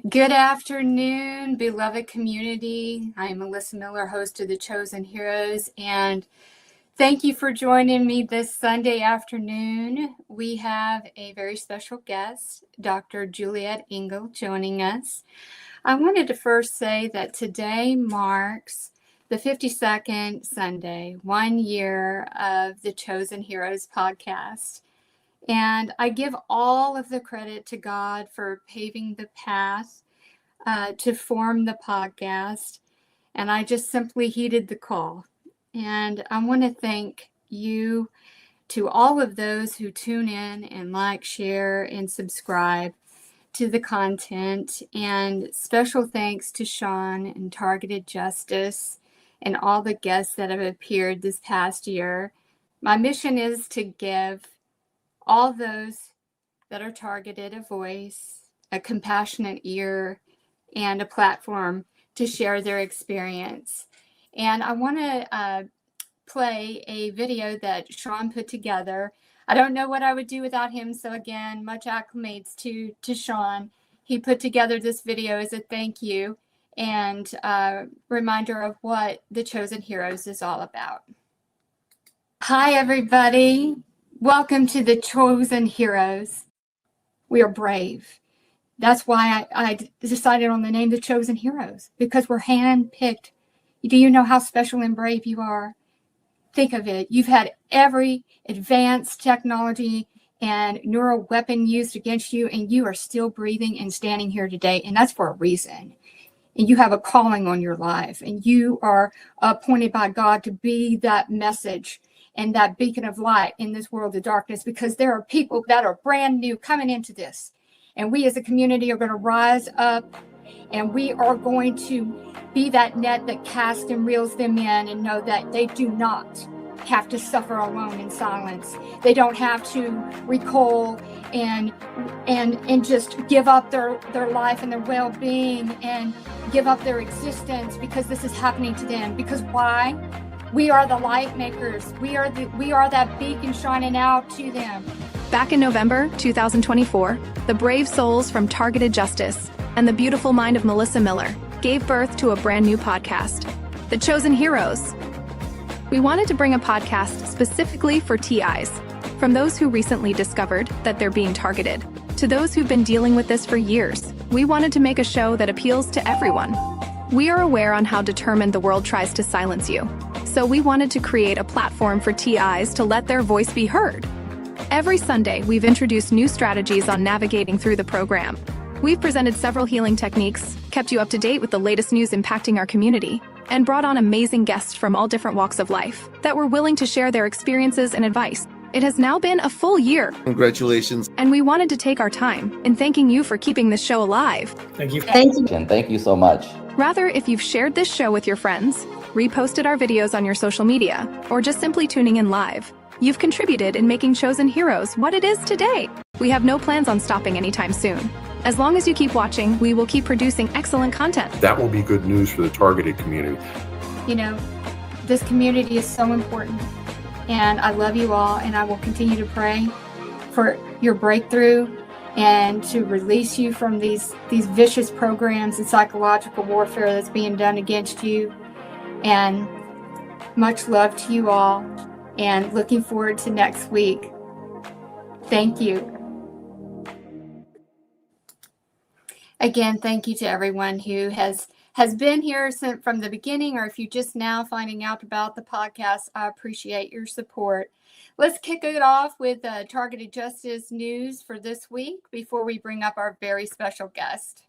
Good afternoon, beloved community. I am Melissa Miller, host of The Chosen Heroes, and thank you for joining me this Sunday afternoon. We have a very special guest, Dr. Juliette Engel, joining us. I wanted to first say that today marks the 52nd Sunday, 1 year of The Chosen Heroes podcast. And I give all of the credit to God for paving the path to form the podcast. And I just simply heeded the call. And I want to thank you, to all of those who tune in and like, share, and subscribe to the content. And special thanks to Sean and Targeted Justice and all the guests that have appeared this past year. My mission is to give all those that are targeted a voice, a compassionate ear, and a platform to share their experience. And I want to play a video that Sean put together. I don't know what I would do without him. So again, much acclimates to Sean. He put together this video as a thank you and reminder of what The Chosen Heroes is all about. Hi, everybody. Welcome to The Chosen Heroes. We are brave. That's why I decided on the name The Chosen Heroes, because we're hand-picked. Do you know how special and brave you are? Think of it. You've had every advanced technology and neural weapon used against you, and you are still breathing and standing here today, and that's for a reason. And you have a calling on your life, and you are appointed by God to be that message and that beacon of light in this world of darkness, because there are people that are brand new coming into this. And we as a community are going to rise up, and we are going to be that net that casts and reels them in, and know that they do not have to suffer alone in silence. They don't have to recoil and just give up their life and their well-being and give up their existence because this is happening to them. Because why? We are the light makers. We are that beacon shining out to them. Back in November 2024, the brave souls from Targeted Justice and the beautiful mind of Melissa Miller gave birth to a brand new podcast, The Chosen Heroes. We wanted to bring a podcast specifically for TIs, from those who recently discovered that they're being targeted, to those who've been dealing with this for years. We wanted to make a show that appeals to everyone. We are aware on how determined the world tries to silence you, so we wanted to create a platform for TIs to let their voice be heard. Every Sunday, we've introduced new strategies on navigating through the program. We've presented several healing techniques, kept you up to date with the latest news impacting our community, and brought on amazing guests from all different walks of life that were willing to share their experiences and advice. It has now been a full year. Congratulations. And we wanted to take our time in thanking you for keeping this show alive. Thank you. Thank you. And thank you so much. Rather, if you've shared this show with your friends, reposted our videos on your social media, or just simply tuning in live, you've contributed in making Chosen Heroes what it is today. We have no plans on stopping anytime soon. As long as you keep watching, we will keep producing excellent content. That will be good news for the targeted community. You know, this community is so important, and I love you all, and I will continue to pray for your breakthrough and to release you from these vicious programs and psychological warfare that's being done against you. And much love to you all, and looking forward to next week. Thank you. Again, thank you to everyone who has been here from the beginning, or if you're just now finding out about the podcast, I appreciate your support. Let's kick it off with Targeted Justice news for this week before we bring up our very special guest.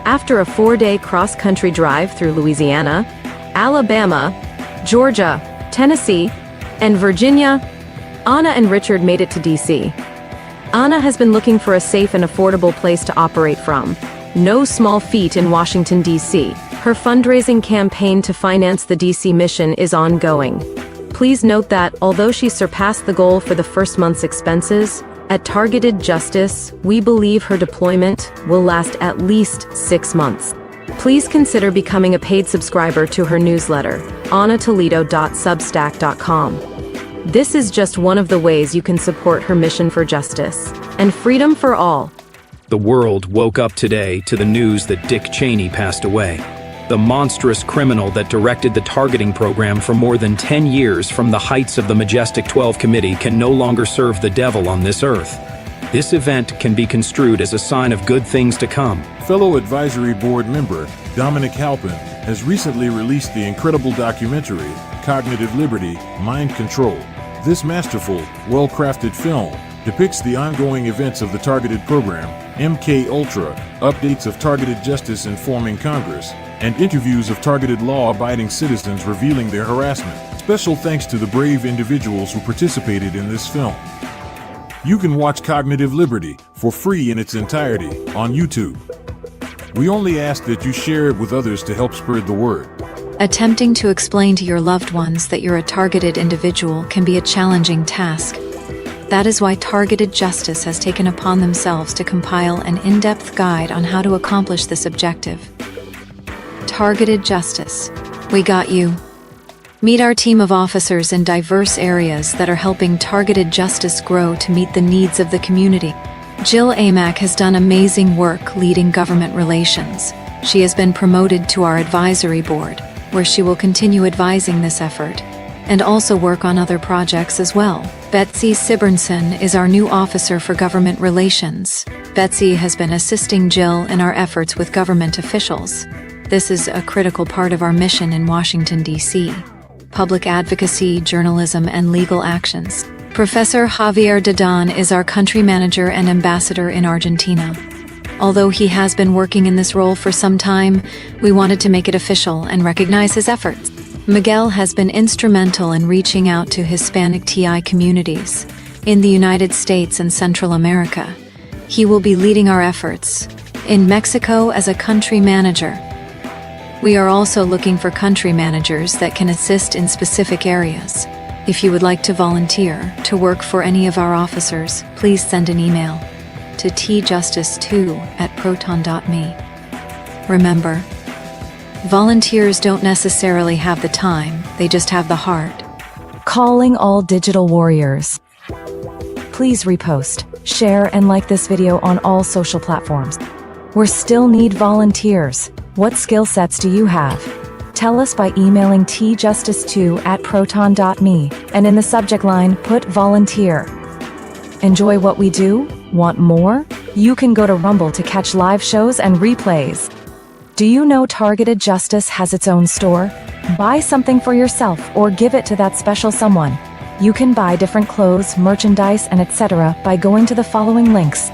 After a 4-day cross-country drive through Louisiana, Alabama, Georgia, Tennessee, and Virginia, Anna and Richard made it to D.C. Anna has been looking for a safe and affordable place to operate from. No small feat in Washington, D.C. Her fundraising campaign to finance the DC mission is ongoing. Please note that, although she surpassed the goal for the first month's expenses, at Targeted Justice, we believe her deployment will last at least 6 months. Please consider becoming a paid subscriber to her newsletter, annatoledo.substack.com. This is just one of the ways you can support her mission for justice and freedom for all. The world woke up today to the news that Dick Cheney passed away. The monstrous criminal that directed the targeting program for more than 10 years from the heights of the Majestic 12 Committee can no longer serve the devil on this earth. This event can be construed as a sign of good things to come. Fellow advisory board member Dominic Halpin has recently released the incredible documentary Cognitive Liberty, Mind Control. This masterful, well-crafted film depicts the ongoing events of the targeted program, MKUltra, updates of targeted justice informing Congress, and interviews of targeted law-abiding citizens revealing their harassment. Special thanks to the brave individuals who participated in this film. You can watch Cognitive Liberty for free in its entirety on YouTube. We only ask that you share it with others to help spread the word. Attempting to explain to your loved ones that you're a targeted individual can be a challenging task. That is why Targeted Justice has taken upon themselves to compile an in-depth guide on how to accomplish this objective. Targeted Justice. We got you. Meet our team of officers in diverse areas that are helping Targeted Justice grow to meet the needs of the community. Jill Amack has done amazing work leading government relations. She has been promoted to our advisory board, where she will continue advising this effort, and also work on other projects as well. Betsy Sibernson is our new officer for government relations. Betsy has been assisting Jill in our efforts with government officials. This is a critical part of our mission in Washington, D.C. Public advocacy, journalism, and legal actions. Professor Javier Dadan is our country manager and ambassador in Argentina. Although he has been working in this role for some time, we wanted to make it official and recognize his efforts. Miguel has been instrumental in reaching out to Hispanic TI communities in the United States and Central America. He will be leading our efforts in Mexico as a country manager. We are also looking for country managers that can assist in specific areas. If you would like to volunteer to work for any of our officers, please send an email to tjustice2@proton.me. Remember, volunteers don't necessarily have the time, they just have the heart. Calling all digital warriors. Please repost, share, and like this video on all social platforms. We still need volunteers. What skill sets do you have? Tell us by emailing tjustice2@proton.me, and in the subject line, put volunteer. Enjoy what we do? Want more? You can go to Rumble to catch live shows and replays. Do you know Targeted Justice has its own store? Buy something for yourself or give it to that special someone. You can buy different clothes, merchandise, and etc. by going to the following links.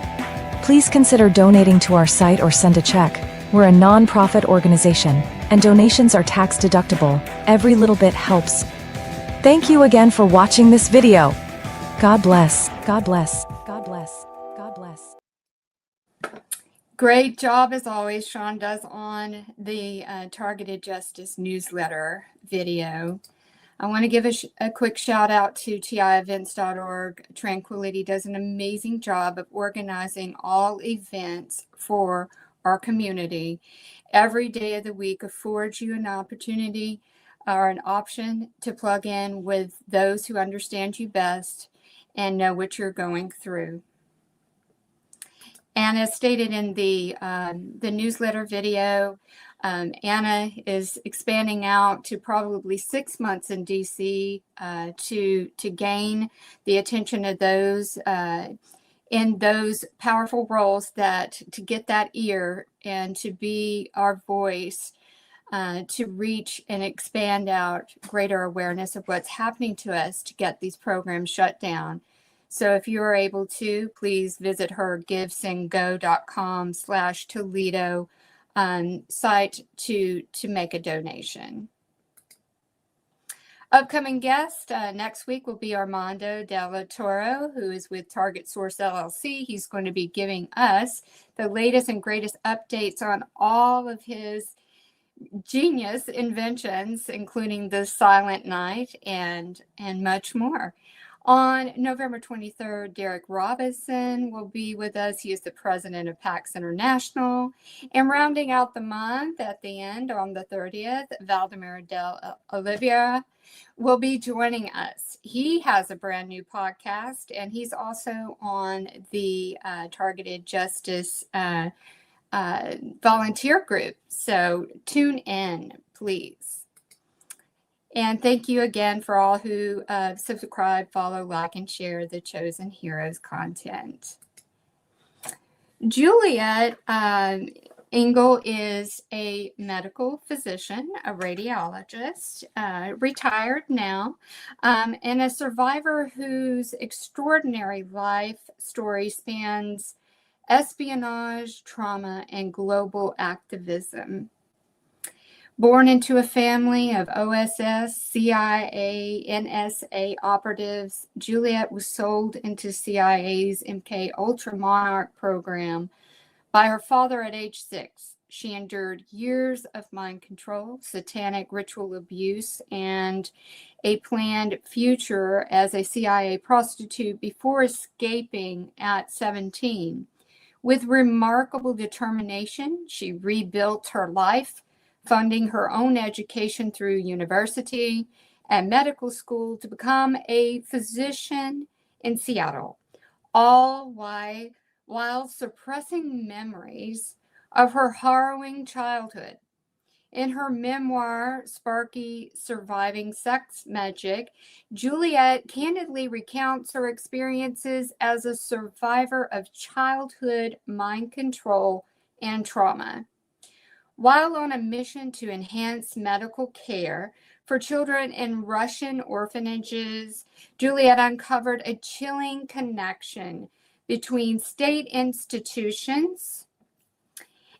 Please consider donating to our site or send a check. We're a non-profit organization, and donations are tax deductible. Every little bit helps. Thank you again for watching this video. God bless. God bless. God bless. God bless. Great job as always, Sean does on the Targeted Justice newsletter video. I want to give a quick shout out to tievents.org. Tranquility does an amazing job of organizing all events for our community. Every day of the week affords you an opportunity or an option to plug in with those who understand you best and know what you're going through. And as stated in the newsletter video, Anna is expanding out to probably 6 months in DC to gain the attention of those in those powerful roles, that to get that ear and to be our voice, to reach and expand out greater awareness of what's happening to us to get these programs shut down. So if you are able to, please visit her givesendgo.com/Toledo site to make a donation. Upcoming guest next week will be Armando Della Toro, who is with Target Source LLC. He's going to be giving us the latest and greatest updates on all of his genius inventions, including the Silent Night and much more. On November 23rd, Derek Robinson will be with us. He is the president of PAX International. And rounding out the month at the end on the 30th, Valdemar Del Oliveira will be joining us. He has a brand new podcast, and he's also on the Targeted Justice volunteer group. So tune in, please. And thank you again for all who subscribe, follow, like, and share the Chosen Heroes content. Juliette Engel is a medical physician, a radiologist, retired now, and a survivor whose extraordinary life story spans espionage, trauma, and global activism. Born into a family of OSS, CIA, NSA operatives, Juliette was sold into CIA's MKUltra Monarch program by her father at age 6. She endured years of mind control, satanic ritual abuse, and a planned future as a CIA prostitute before escaping at 17. With remarkable determination, she rebuilt her life, funding her own education through university and medical school to become a physician in Seattle, all while suppressing memories of her harrowing childhood. In her memoir, Sparky, Surviving Sex Magick, Juliette candidly recounts her experiences as a survivor of childhood mind control and trauma. While on a mission to enhance medical care for children in Russian orphanages, Juliette uncovered a chilling connection between state institutions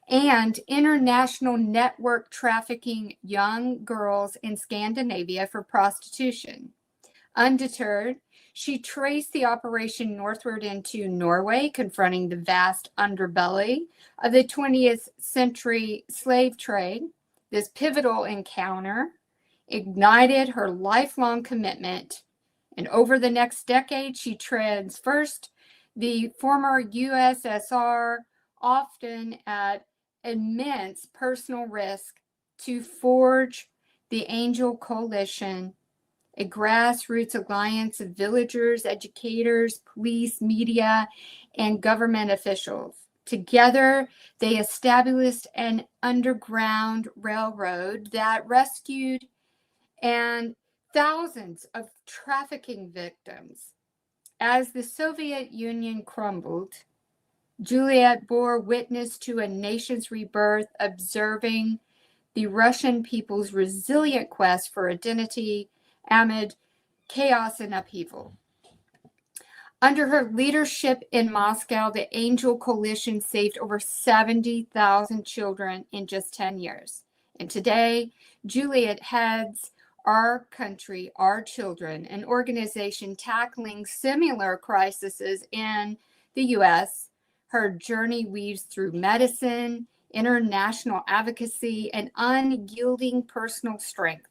and international network trafficking young girls in Scandinavia for prostitution. Undeterred, she traced the operation northward into Norway, confronting the vast underbelly of the 20th century slave trade. This pivotal encounter ignited her lifelong commitment, and over the next decade, she traversed the former USSR, often at immense personal risk, to forge the Angel Coalition, a grassroots alliance of villagers, educators, police, media, and government officials. Together, they established an underground railroad that rescued and thousands of trafficking victims. As the Soviet Union crumbled, Juliette bore witness to a nation's rebirth, observing the Russian people's resilient quest for identity amid chaos and upheaval. Under her leadership in Moscow, the Angel Coalition saved over 70,000 children in just 10 years. And today, Juliette heads Our Country, Our Children, an organization tackling similar crises in the U.S. Her journey weaves through medicine, international advocacy, and unyielding personal strength.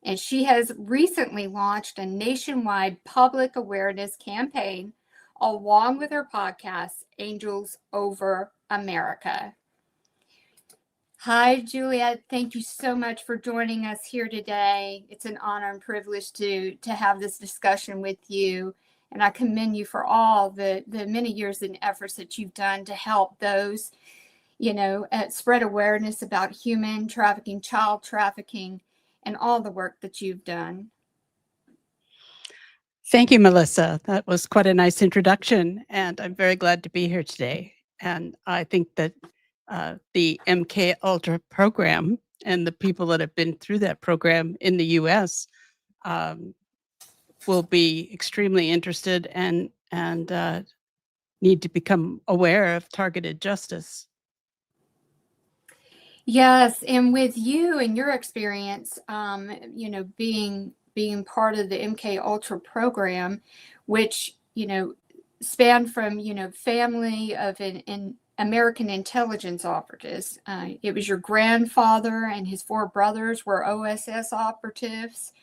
And she has recently launched a nationwide public awareness campaign along with her podcast, Angels Over America. Hi, Juliette. Thank you so much for joining us here today. It's an honor and privilege to have this discussion with you. And I commend you for all the many years and efforts that you've done to help those, spread awareness about human trafficking, child trafficking, and all the work that you've done. Thank you, Melissa. That was quite a nice introduction, and I'm very glad to be here today. And I think that the MKUltra program and the people that have been through that program in the U.S. Will be extremely interested and need to become aware of targeted justice. Yes, and with you and your experience, being part of the MKUltra program, which spanned from family of an American intelligence operatives. It was your grandfather and his 4 brothers were OSS operatives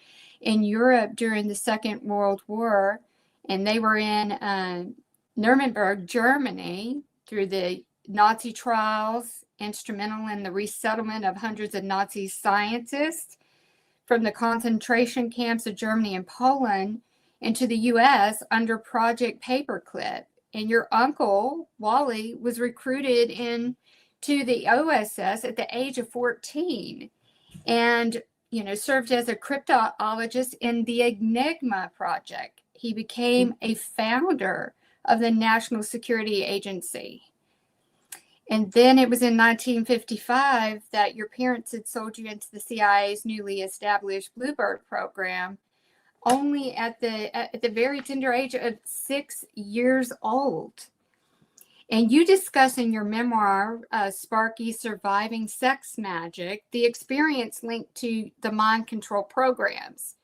in Europe during the Second World War, and they were in Nuremberg, Germany, through the Nazi trials, instrumental in the resettlement of hundreds of Nazi scientists from the concentration camps of Germany and Poland into the U.S. under Project Paperclip. And your uncle, Wally, was recruited into the OSS at the age of 14 and, served as a cryptologist in the Enigma project. He became a founder of the National Security Agency. And then it was in 1955 that your parents had sold you into the CIA's newly established Bluebird program, only at the very tender age of 6 years old. And you discuss in your memoir, Sparky, Surviving Sex Magick, the experience linked to the mind control programs.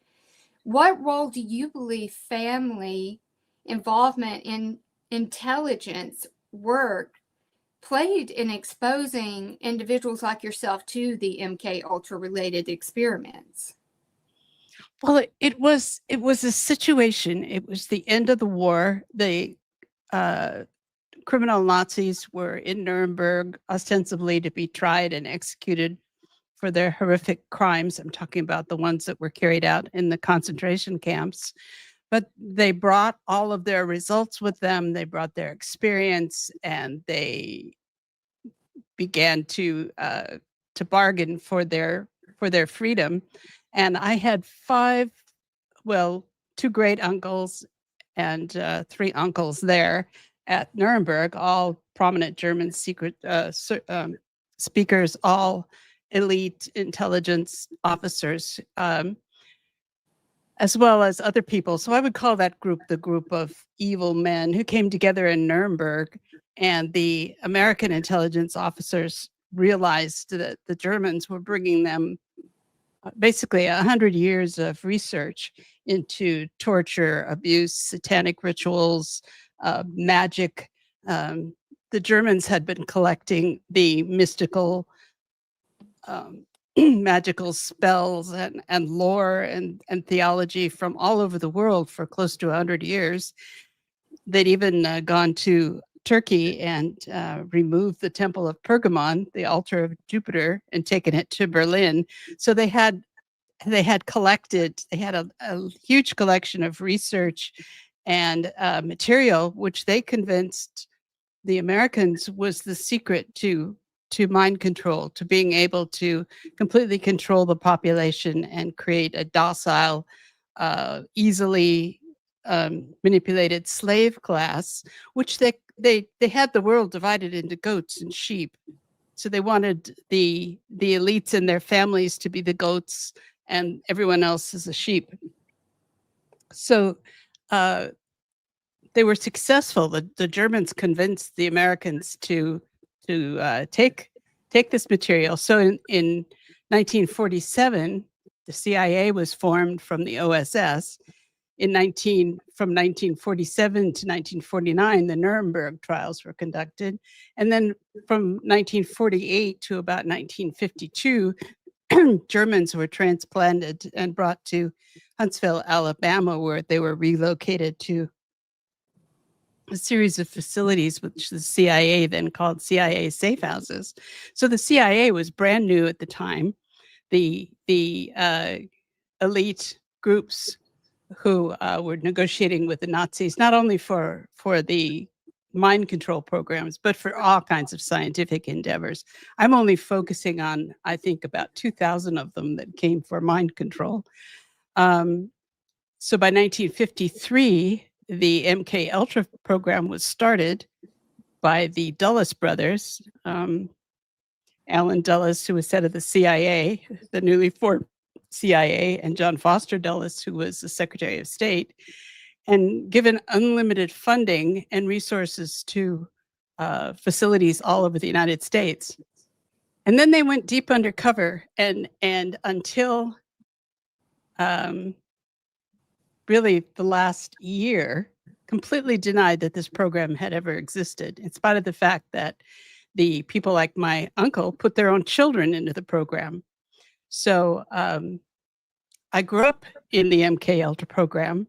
What role do you believe family involvement in intelligence work played in exposing individuals like yourself to the MKUltra related experiments? Well, it was a situation. It was the end of the war. The criminal Nazis were in Nuremberg, ostensibly to be tried and executed for their horrific crimes. I'm talking about the ones that were carried out in the concentration camps. But they brought all of their results with them. They brought their experience, and they began to bargain for their freedom. And I had 2 great uncles and 3 uncles there at Nuremberg, all prominent German secret speakers, all elite intelligence officers, as well as other people. So I would call that group the group of evil men who came together in Nuremberg, and the American intelligence officers realized that the Germans were bringing them basically 100 years of research into torture, abuse, satanic rituals, magic. The Germans had been collecting the mystical, magical spells and lore and theology from all over the world for close to 100 years. They'd even gone to Turkey and removed the temple of Pergamon, the altar of Jupiter, and taken it to Berlin. So they had collected, they had a huge collection of research and material, which they convinced the Americans was the secret to mind control, to being able to completely control the population and create a docile, easily manipulated slave class, which they had the world divided into goats and sheep. So they wanted the elites and their families to be the goats and everyone else is a sheep. So they were successful. The Germans convinced the Americans to take this material. So in 1947, the CIA was formed from the OSS. From 1947 to 1949, the Nuremberg trials were conducted. And then from 1948 to about 1952, Germans were transplanted and brought to Huntsville, Alabama, where they were relocated to a series of facilities, which the CIA then called CIA safe houses. So the CIA was brand new at the time. The elite groups who were negotiating with the Nazis, not only for the mind control programs, but for all kinds of scientific endeavors. I'm only focusing on, I think, about 2,000 of them that came for mind control. So by 1953, the MKUltra program was started by the Dulles brothers, Alan Dulles, who was head of the CIA, the newly formed CIA, and John Foster Dulles, who was the Secretary of State, and given unlimited funding and resources to facilities all over the United States. And then they went deep undercover, and until really the last year, completely denied that this program had ever existed, in spite of the fact that the people like my uncle put their own children into the program. So I grew up in the MKUltra program.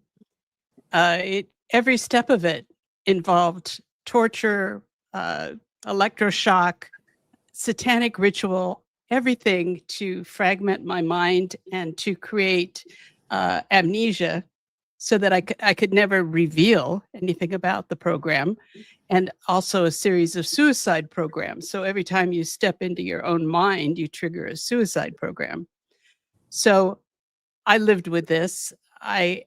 Every step of it involved torture, electroshock, satanic ritual, everything to fragment my mind and to create amnesia so that I could never reveal anything about the program, and also a series of suicide programs. So every time you step into your own mind, you trigger a suicide program. So I lived with this. I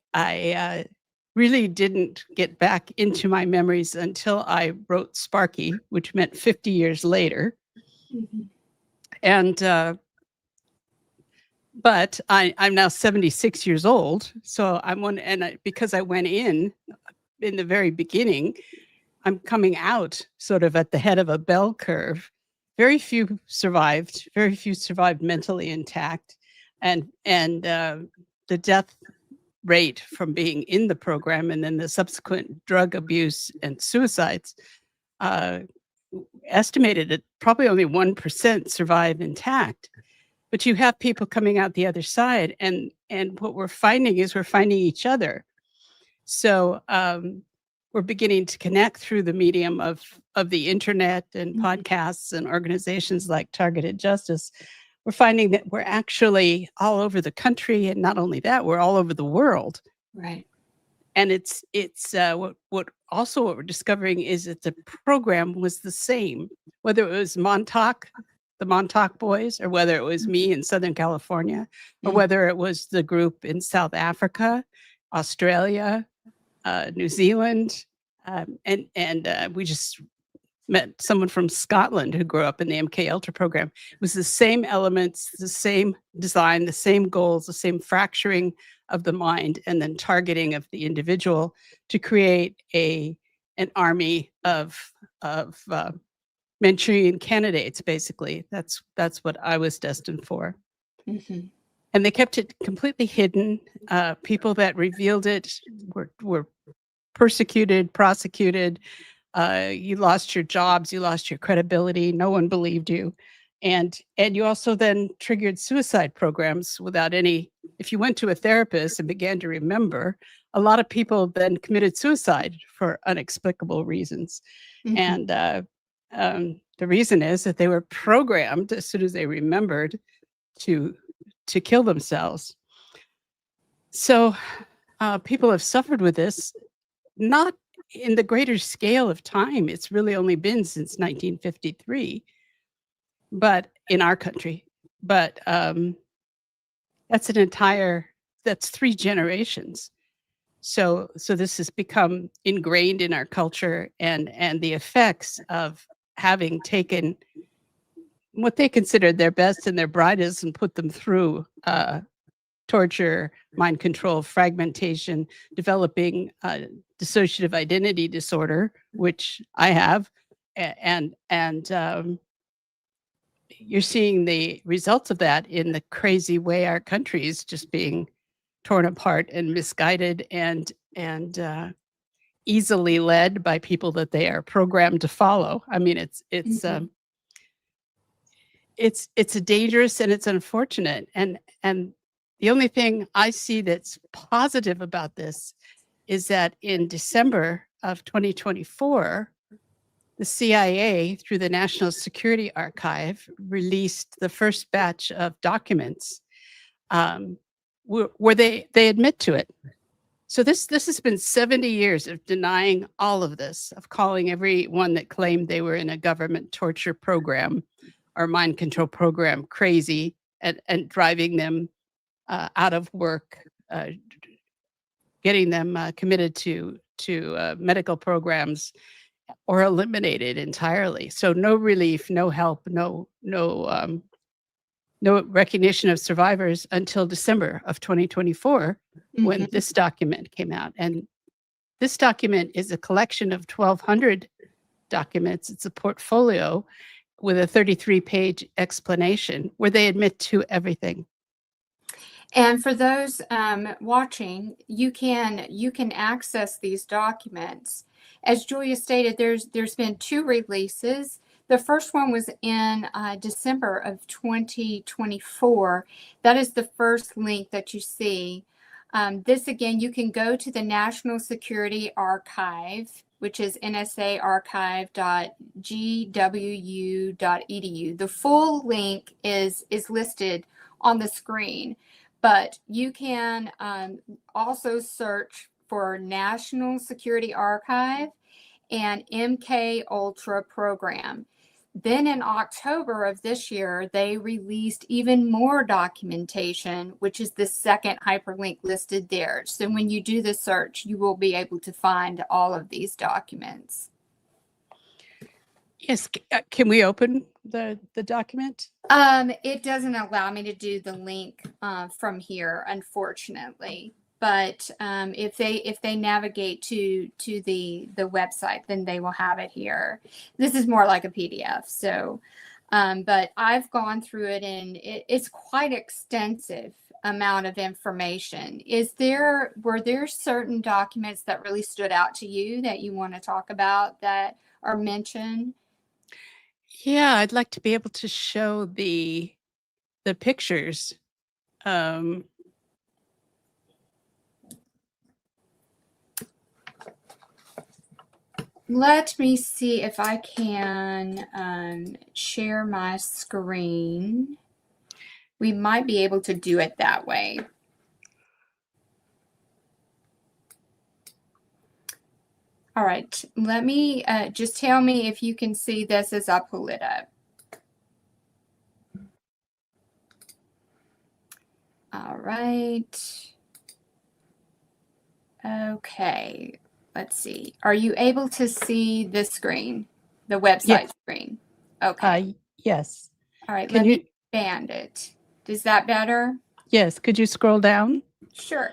really didn't get back into my memories until I wrote Sparky, which meant 50 years later. Mm-hmm. And but I'm now 76 years old, so because I went in the very beginning, I'm coming out sort of at the head of a bell curve. Very few survived mentally intact, and the death rate from being in the program and then the subsequent drug abuse and suicides estimated at probably only 1% survive intact. But you have people coming out the other side, and what we're finding is we're finding each other. So we're beginning to connect through the medium of the internet and podcasts and organizations like Targeted Justice. We're finding that we're actually all over the country, and not only that, we're all over the world. Right. And it's what we're discovering is that the program was the same, whether it was Montauk, the Montauk boys, or whether it was me in Southern California, or whether it was the group in South Africa, Australia, New Zealand, and we just met someone from Scotland who grew up in the MKUltra program. It was the same elements, the same design, the same goals, the same fracturing of the mind, and then targeting of the individual to create an army of Manchurian candidates. Basically, that's what I was destined for. Mm-hmm. And they kept it completely hidden. People that revealed it were persecuted, prosecuted. You lost your jobs, you lost your credibility. No one believed you. And you also then triggered suicide programs without any. If you went to a therapist and began to remember, a lot of people then committed suicide for inexplicable reasons. Mm-hmm. And the reason is that they were programmed as soon as they remembered to kill themselves. So people have suffered with this, not in the greater scale of time. It's really only been since 1953, but in our country. But that's 3 generations. So this has become ingrained in our culture, and the effects of having taken what they considered their best and their brightest and put them through torture, mind control, fragmentation, developing dissociative identity disorder, which I have, and you're seeing the results of that in the crazy way our country is just being torn apart and misguided and easily led by people that they are programmed to follow. I mean, it's dangerous and it's unfortunate. And the only thing I see that's positive about this is that in December of 2024, the CIA, through the National Security Archive, released the first batch of documents where they admit to it. So this has been 70 years of denying all of this, of calling everyone that claimed they were in a government torture program or mind control program crazy, and driving them out of work, getting them committed to medical programs, or eliminated entirely. So no relief, no help, no recognition of survivors until December of 2024, when this document came out. And this document is a collection of 1,200 documents. It's a portfolio with a 33-page explanation where they admit to everything. And for those watching, you can access these documents. As Julia stated, there's been 2 releases. The first one was in December of 2024. That is the first link that you see. This again, you can go to the National Security Archive, which is nsaarchive.gwu.edu. The full link is listed on the screen, but you can also search for National Security Archive and MKUltra program. Then in October of this year, they released even more documentation, which is the second hyperlink listed there. So when you do the search, you will be able to find all of these documents. Yes, can we open the document? It doesn't allow me to do the link from here, unfortunately. But if they navigate to the website, then they will have it here. This is more like a PDF. So, but I've gone through it, and it's quite extensive amount of information. Were there certain documents that really stood out to you that you want to talk about that are mentioned? Yeah, I'd like to be able to show the pictures. Let me see if I can share my screen. We might be able to do it that way. All right, let me just tell me if you can see this as I pull it up. All right. Okay. Let's see. Are you able to see this screen, the website screen? Okay. Yes. All right. Can Let you- me expand it. Is that better? Yes. Could you scroll down? Sure.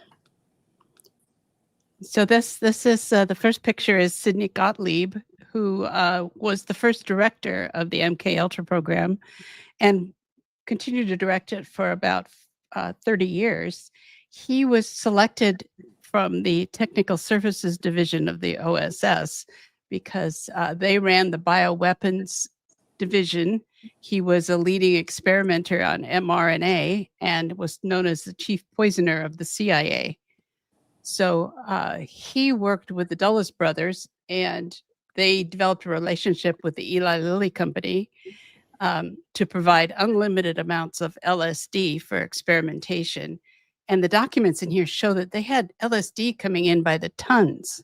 So this is the first picture is Sidney Gottlieb, who was the first director of the MKUltra program and continued to direct it for about 30 years. He was selected from the Technical Services Division of the OSS because they ran the bioweapons division. He was a leading experimenter on mRNA and was known as the chief poisoner of the CIA. So he worked with the Dulles brothers, and they developed a relationship with the Eli Lilly company to provide unlimited amounts of LSD for experimentation. And the documents in here show that they had LSD coming in by the tons.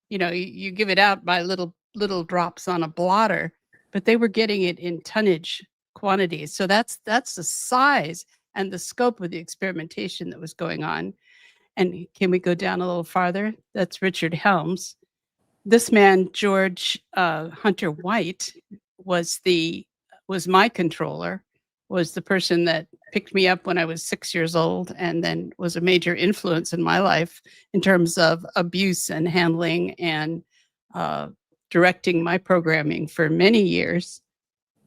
You know, you give it out by little drops on a blotter, but they were getting it in tonnage quantities. So that's the size and the scope of the experimentation that was going on. And can we go down a little farther? That's Richard Helms. This man, George Hunter White, was my controller, was the person that picked me up when I was 6 years old, and then was a major influence in my life in terms of abuse and handling and directing my programming for many years.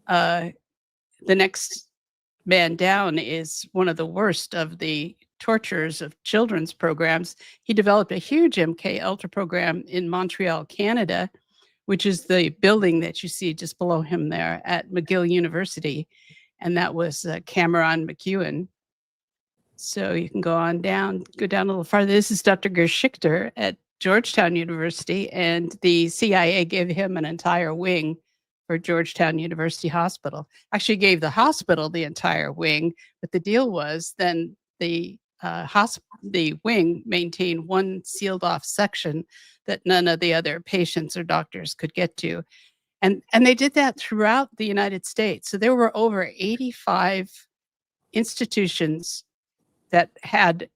The next man down is one of the worst of the torturers of children's programs. He developed a huge MKUltra program in Montreal, Canada, which is the building that you see just below him there at McGill University. And that was Cameron McEwen. So you can go down a little farther. This is Dr. Gerschichter at Georgetown University, and the CIA gave him an entire wing for Georgetown University Hospital. Actually gave the hospital the entire wing, but the deal was then the wing maintained one sealed off section that none of the other patients or doctors could get to. And they did that throughout the United States. So there were over 85 institutions that had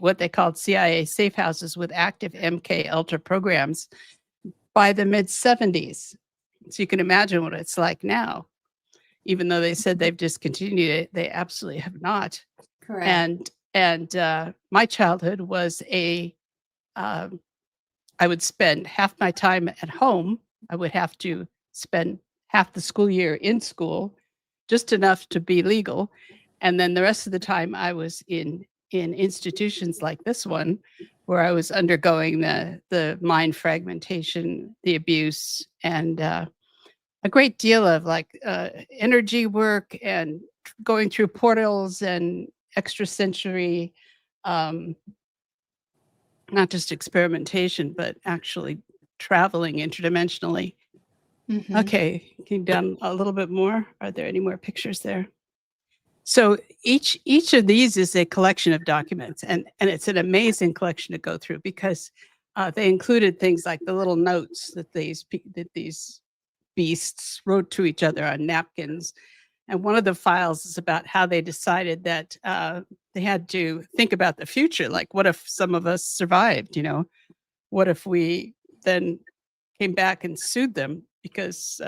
what they called CIA safe houses with active MKUltra programs by the mid-70s. So you can imagine what it's like now. Even though they said they've discontinued it, they absolutely have not. Correct. And my childhood was I would spend half my time at home. I would have to spend half the school year in school, just enough to be legal. And then the rest of the time I was in institutions like this one, where I was undergoing the mind fragmentation, the abuse, and a great deal of energy work and going through portals and extrasensory, not just experimentation, but actually traveling interdimensionally. Mhm. Okay, can you down a little bit more? Are there any more pictures there? So each of these is a collection of documents, and it's an amazing collection to go through because they included things like the little notes that these beasts wrote to each other on napkins. And one of the files is about how they decided that they had to think about the future. Like, what if some of us survived? What if we then came back and sued them because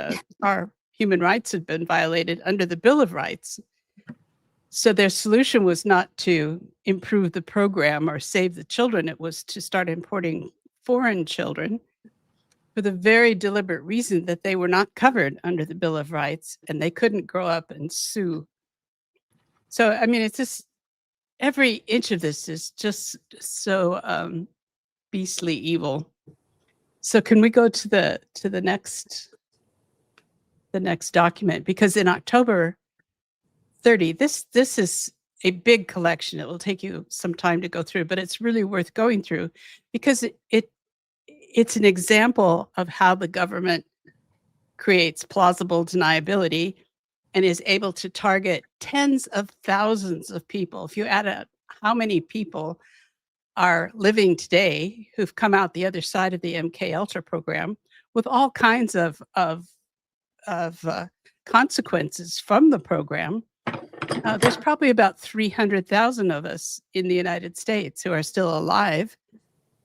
our human rights had been violated under the Bill of Rights? So their solution was not to improve the program or save the children. It was to start importing foreign children for the very deliberate reason that they were not covered under the Bill of Rights and they couldn't grow up and sue. So, I mean, it's just every inch of this is just so beastly evil. So can we go to the next document? Because in October 30, this is a big collection. It will take you some time to go through, but it's really worth going through because it's an example of how the government creates plausible deniability and is able to target tens of thousands of people. If you add up how many people are living today who've come out the other side of the MKUltra program with all kinds of consequences from the program, there's probably about 300,000 of us in the United States who are still alive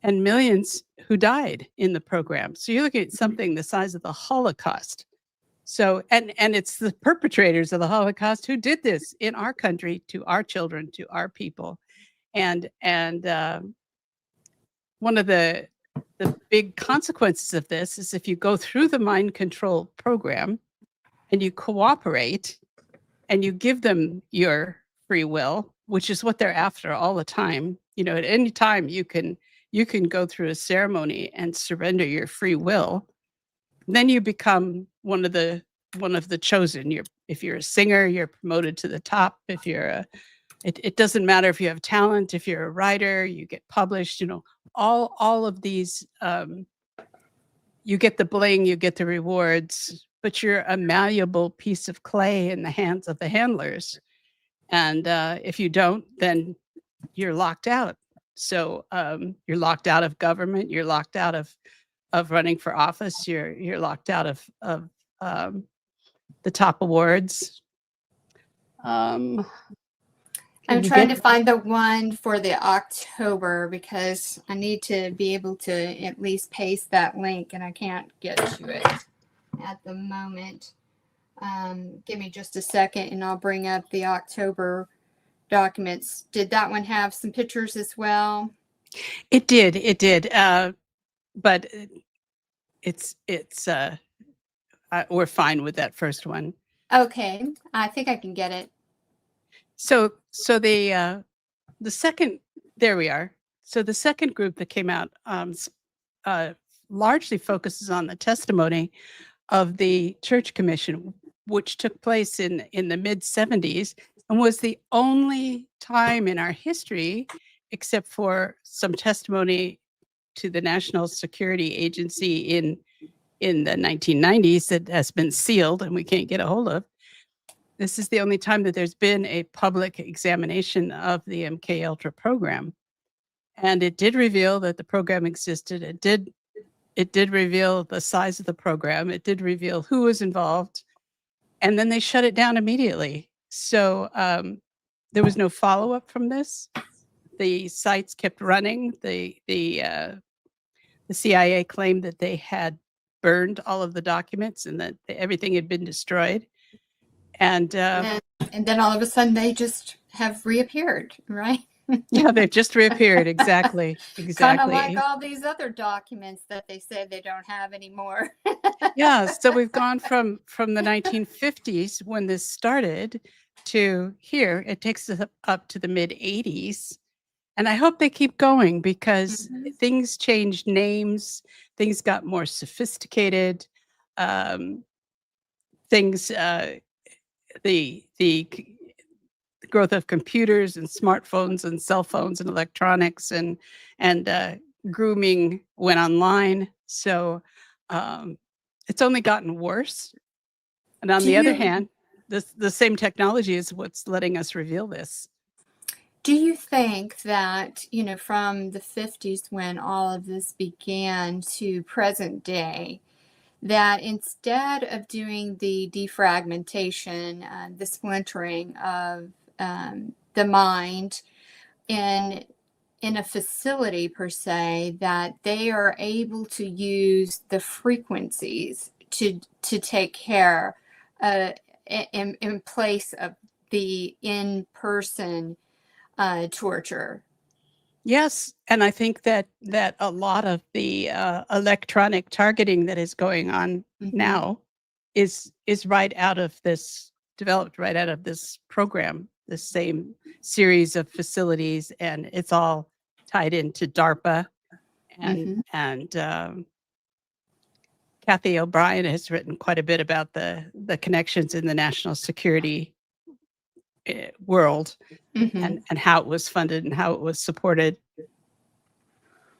and millions who died in the program. So you're looking at something the size of the Holocaust. So, and it's the perpetrators of the Holocaust who did this in our country to our children, to our people. And one of the big consequences of this is if you go through the mind control program and you cooperate and you give them your free will, which is what they're after all the time. At any time you can go through a ceremony and surrender your free will. Then you become one of the chosen. If you're a singer, you're promoted to the top. If you're it doesn't matter if you have talent. If you're a writer, you get published. All of these. You get the bling, you get the rewards, but you're a malleable piece of clay in the hands of the handlers. And if you don't, then you're locked out. So you're locked out of government. You're locked out of running for office. You're locked out of the top awards. I'm trying to find the one for the October because I need to be able to at least paste that link and I can't get to it at the moment. Give me just a second and I'll bring up the October documents. Did that one have some pictures as well? It did. But it's we're fine with that first one. Okay, I think I can get it. So the second, there we are. So the second group that came out largely focuses on the testimony of the Church Commission, which took place in the mid-70s and was the only time in our history, except for some testimony to the National Security Agency in the 1990s that has been sealed and we can't get a hold of. This is the only time that there's been a public examination of the MKUltra program. And it did reveal that the program existed. It did reveal the size of the program. It did reveal who was involved. And then they shut it down immediately. So there was no follow-up from this. The sites kept running. The CIA claimed that they had burned all of the documents and that everything had been destroyed. And then all of a sudden they just have reappeared, right? Yeah, they've just reappeared. Exactly. Kind of like Exactly. all these other documents that they say they don't have anymore. Yeah. So we've gone from the 1950s when this started to here. It takes us up to the mid 80s. And I hope they keep going because things changed names, things got more sophisticated, things, the growth of computers and smartphones and cell phones and electronics and grooming went online. So it's only gotten worse. And on Do the other you hand, the same technology is what's letting us reveal this. do you think that, from the 50s when all of this began to present day, that instead of doing the defragmentation, the splintering of the mind in a facility per se, that they are able to use the frequencies to take care in place of the in-person torture? Yes, and I think that a lot of the electronic targeting that is going on now is right out of this, developed right out of this program, the same series of facilities, and it's all tied into DARPA and Kathy O'Brien has written quite a bit about the connections in the national security world and how it was funded and how it was supported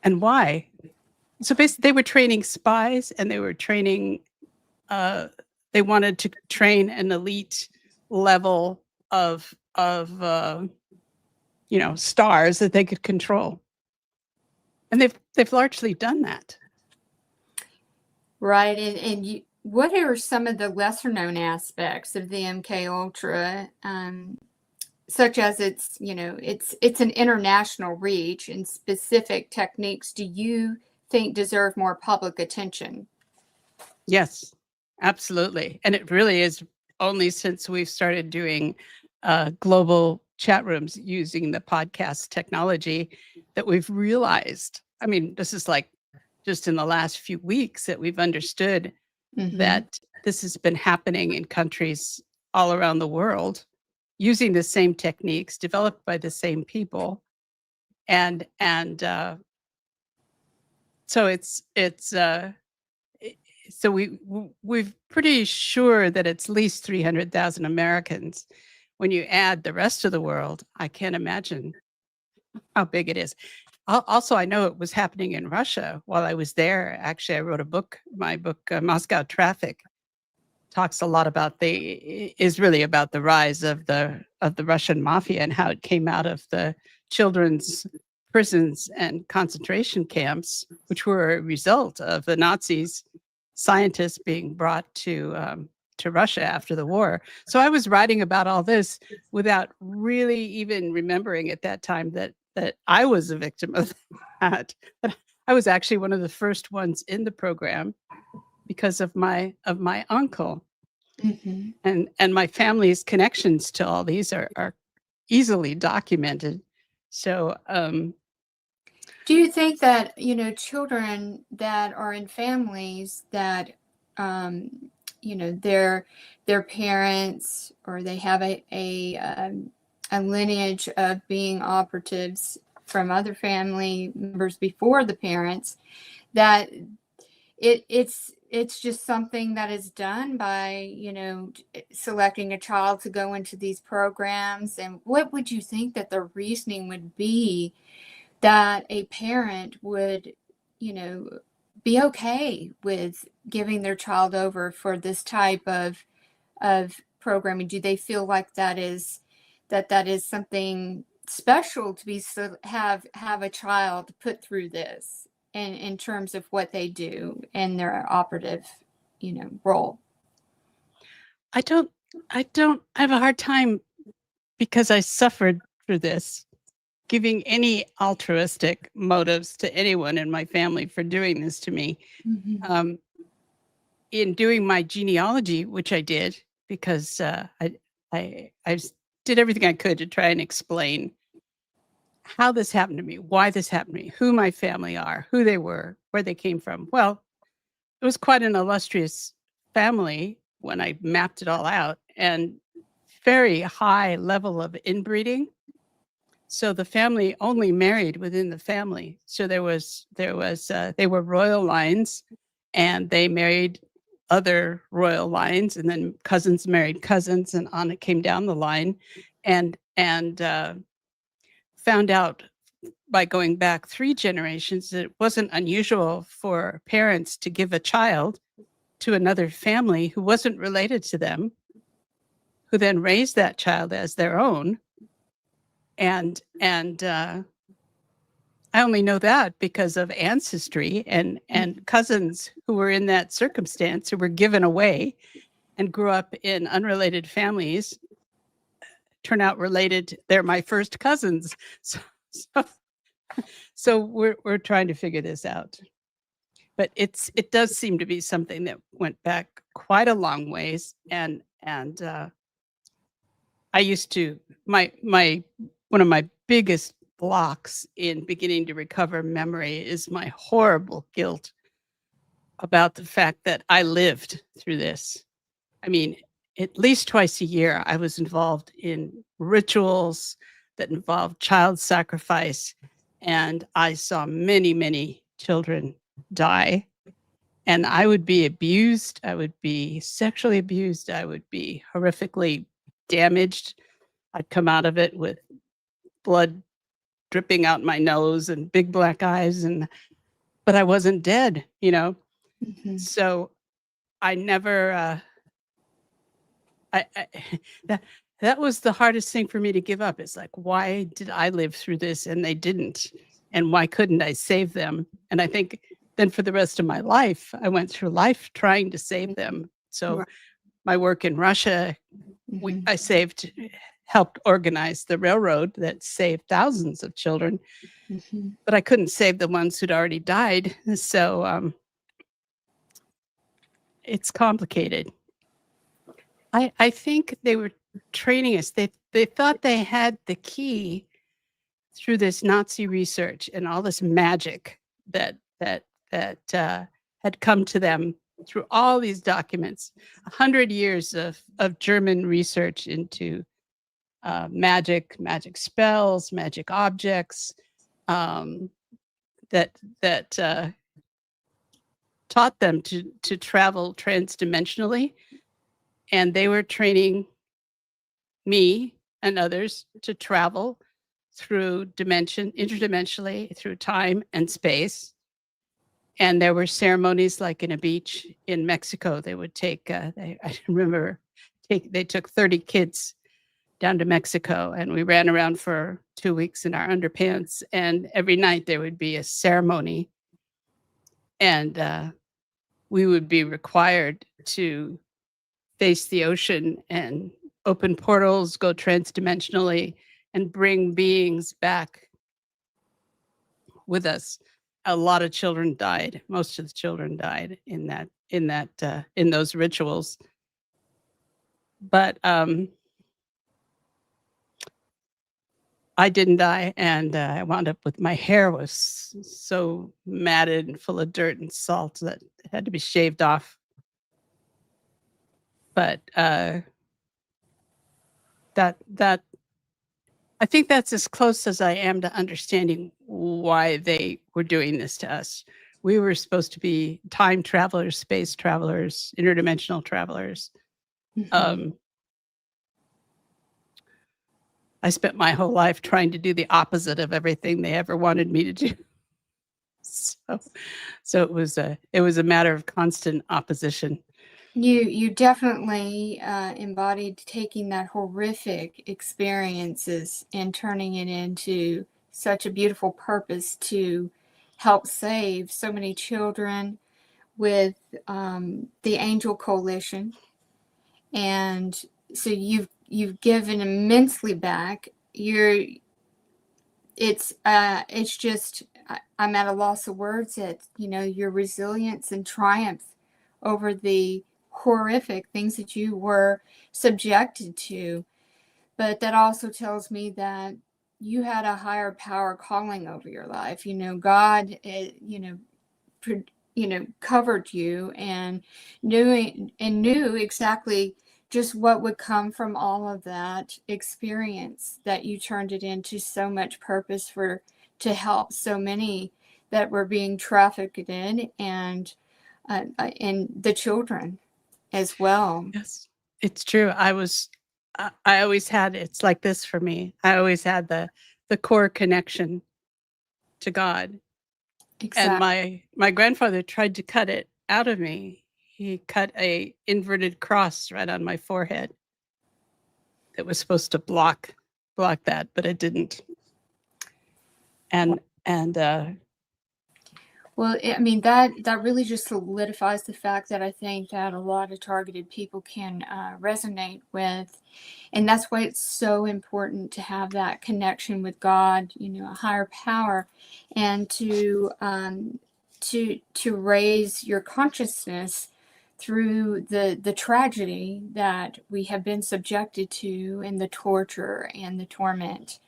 and why. So basically, they were training spies and they were training. They wanted to train an elite level of stars that they could control, and they've largely done that. Right, and what are some of the lesser known aspects of the MKUltra? Such as it's an international reach, and specific techniques do you think deserve more public attention? Yes, absolutely. And it really is only since we've started doing global chat rooms using the podcast technology that we've realized. I mean, this is like just in the last few weeks that we've understood that this has been happening in countries all around the world, using the same techniques developed by the same people, and so so we're pretty sure that it's at least 300,000 Americans. When you add the rest of the world, I can't imagine how big it is. Also, I know it was happening in Russia while I was there. Actually, I wrote a book. My book, Moscow Traffic, talks a lot about is really about the rise of the Russian mafia and how it came out of the children's prisons and concentration camps, which were a result of the Nazis' scientists being brought to Russia after the war. So I was writing about all this without really even remembering at that time that I was a victim of that. But I was actually one of the first ones in the program because of my uncle. And my family's connections to all these are easily documented. So do you think that children that are in families that their parents, or they have a lineage of being operatives from other family members before the parents, that it's just something that is done by selecting a child to go into these programs? And what would you think that the reasoning would be that a parent would be okay with giving their child over for this type of programming? Do they feel like that is something special to have a child put through this in terms of what they do in their operative role? I don't have a hard time, because I suffered through this, giving any altruistic motives to anyone in my family for doing this to me. In doing my genealogy, which I did, because I did everything I could to try and explain how this happened to me, why this happened to me, who my family are, who they were, where they came from. Well, it was quite an illustrious family when I mapped it all out, and very high level of inbreeding. So the family only married within the family. So they were royal lines, and they married other royal lines, and then cousins married cousins, and on it came down the line, and found out by going back 3 generations that it wasn't unusual for parents to give a child to another family who wasn't related to them, who then raised that child as their own. And I only know that because of ancestry and cousins who were in that circumstance, who were given away and grew up in unrelated families, turn out related. They're my first cousins. So we're trying to figure this out. But it does seem to be something that went back quite a long ways. And I used to, one of my biggest blocks in beginning to recover memory is my horrible guilt about the fact that I lived through this. I mean, at least twice a year, I was involved in rituals that involved child sacrifice, and I saw many, many children die. And I would be abused. I would be sexually abused. I would be horrifically damaged. I'd come out of it with blood dripping out my nose and big black eyes, but I wasn't dead, you know. Mhm. So I never that was the hardest thing for me to give up. It's like, why did I live through this and they didn't? And why couldn't I save them? And I think then for the rest of my life, I went through life trying to save them. So Right. my work in Russia, Mhm. I helped organize the railroad that saved thousands of children, Mhm. but I couldn't save the ones who'd already died. So it's complicated. I think they were training us. They thought they had the key through this Nazi research and all this magic that had come to them through all these documents, 100 years of German research into magic spells, magic objects, that taught them to travel transdimensionally, and they were training me and others to travel through interdimensionally, through time and space. And there were ceremonies like in a beach in Mexico. They would take, I remember, they took 30 kids down to Mexico, and we ran around for 2 weeks in our underpants. And every night there would be a ceremony, and we would be required to face the ocean and open portals, go transdimensionally, and bring beings back with us. A lot of children died. Most of the children died in those rituals. But I didn't die, and I wound up with my hair was so matted and full of dirt and salt that it had to be shaved off. But that I think that's as close as I am to understanding why they were doing this to us. We were supposed to be time travelers, space travelers, interdimensional travelers. Mhm. I spent my whole life trying to do the opposite of everything they ever wanted me to do. So it was a matter of constant opposition. You definitely embodied taking that horrific experiences and turning it into such a beautiful purpose to help save so many children with the Angel Coalition. And so you've given immensely back. It's just I'm at a loss of words at your resilience and triumph over the horrific things that you were subjected to. But that also tells me that you had a higher power calling over your life. God, covered you and knew exactly just what would come from all of that experience, that you turned it into so much purpose to help so many that were being trafficked in, and the children as well. Yes, it's true. I always had, it's like this for me. I always had the core connection to God. And Exactly. my grandfather tried to cut it out of me. He cut a inverted cross right on my forehead that was supposed to block that, but it didn't. And Well, I mean, that really just solidifies the fact that I think that a lot of targeted people can resonate with. And that's why it's so important to have that connection with God, a higher power, and to raise your consciousness through the tragedy that we have been subjected to, and the torture and the torment.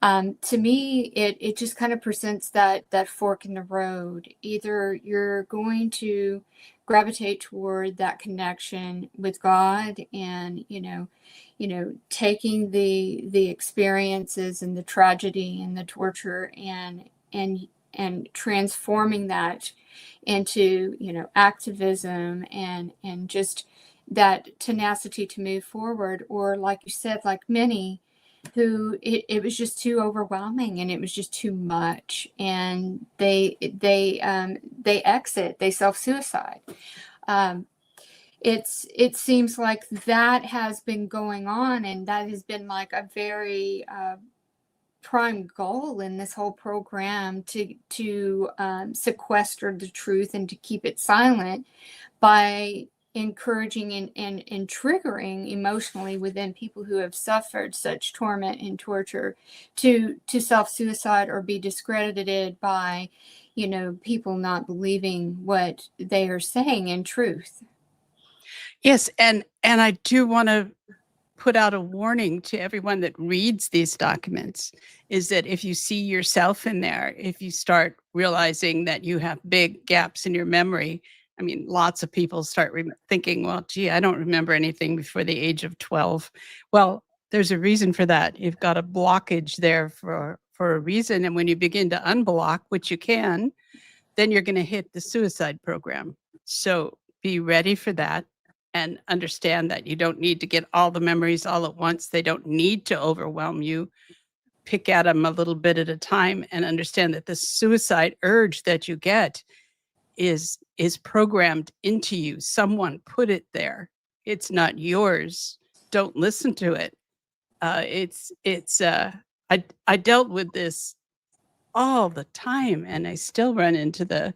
To me, it just kind of presents that fork in the road. Either you're going to gravitate toward that connection with God, and taking the experiences and the tragedy and the torture, and transforming that into activism, and just that tenacity to move forward. Or, like you said, like many who it was just too overwhelming, and it was just too much, and they exit, they self-suicide. It seems like that has been going on, and that has been like a very prime goal in this whole program, to sequester the truth and to keep it silent, by encouraging and triggering emotionally within people who have suffered such torment and torture to self-suicide, or be discredited by people not believing what they are saying in truth. yes, and I do want to put out a warning to everyone that reads these documents, is that if you see yourself in there, if you start realizing that you have big gaps in your memory, I mean, lots of people start thinking, well, gee, I don't remember anything before the age of 12. Well, there's a reason for that. You've got a blockage there for a reason. And when you begin to unblock, which you can, then you're going to hit the suicide program. So be ready for that, and understand that you don't need to get all the memories all at once. They don't need to overwhelm you. Pick at them a little bit at a time, and understand that the suicide urge that you get is programmed into you. Someone put it there. It's not yours. Don't listen to it. I dealt with this all the time, and I still run into the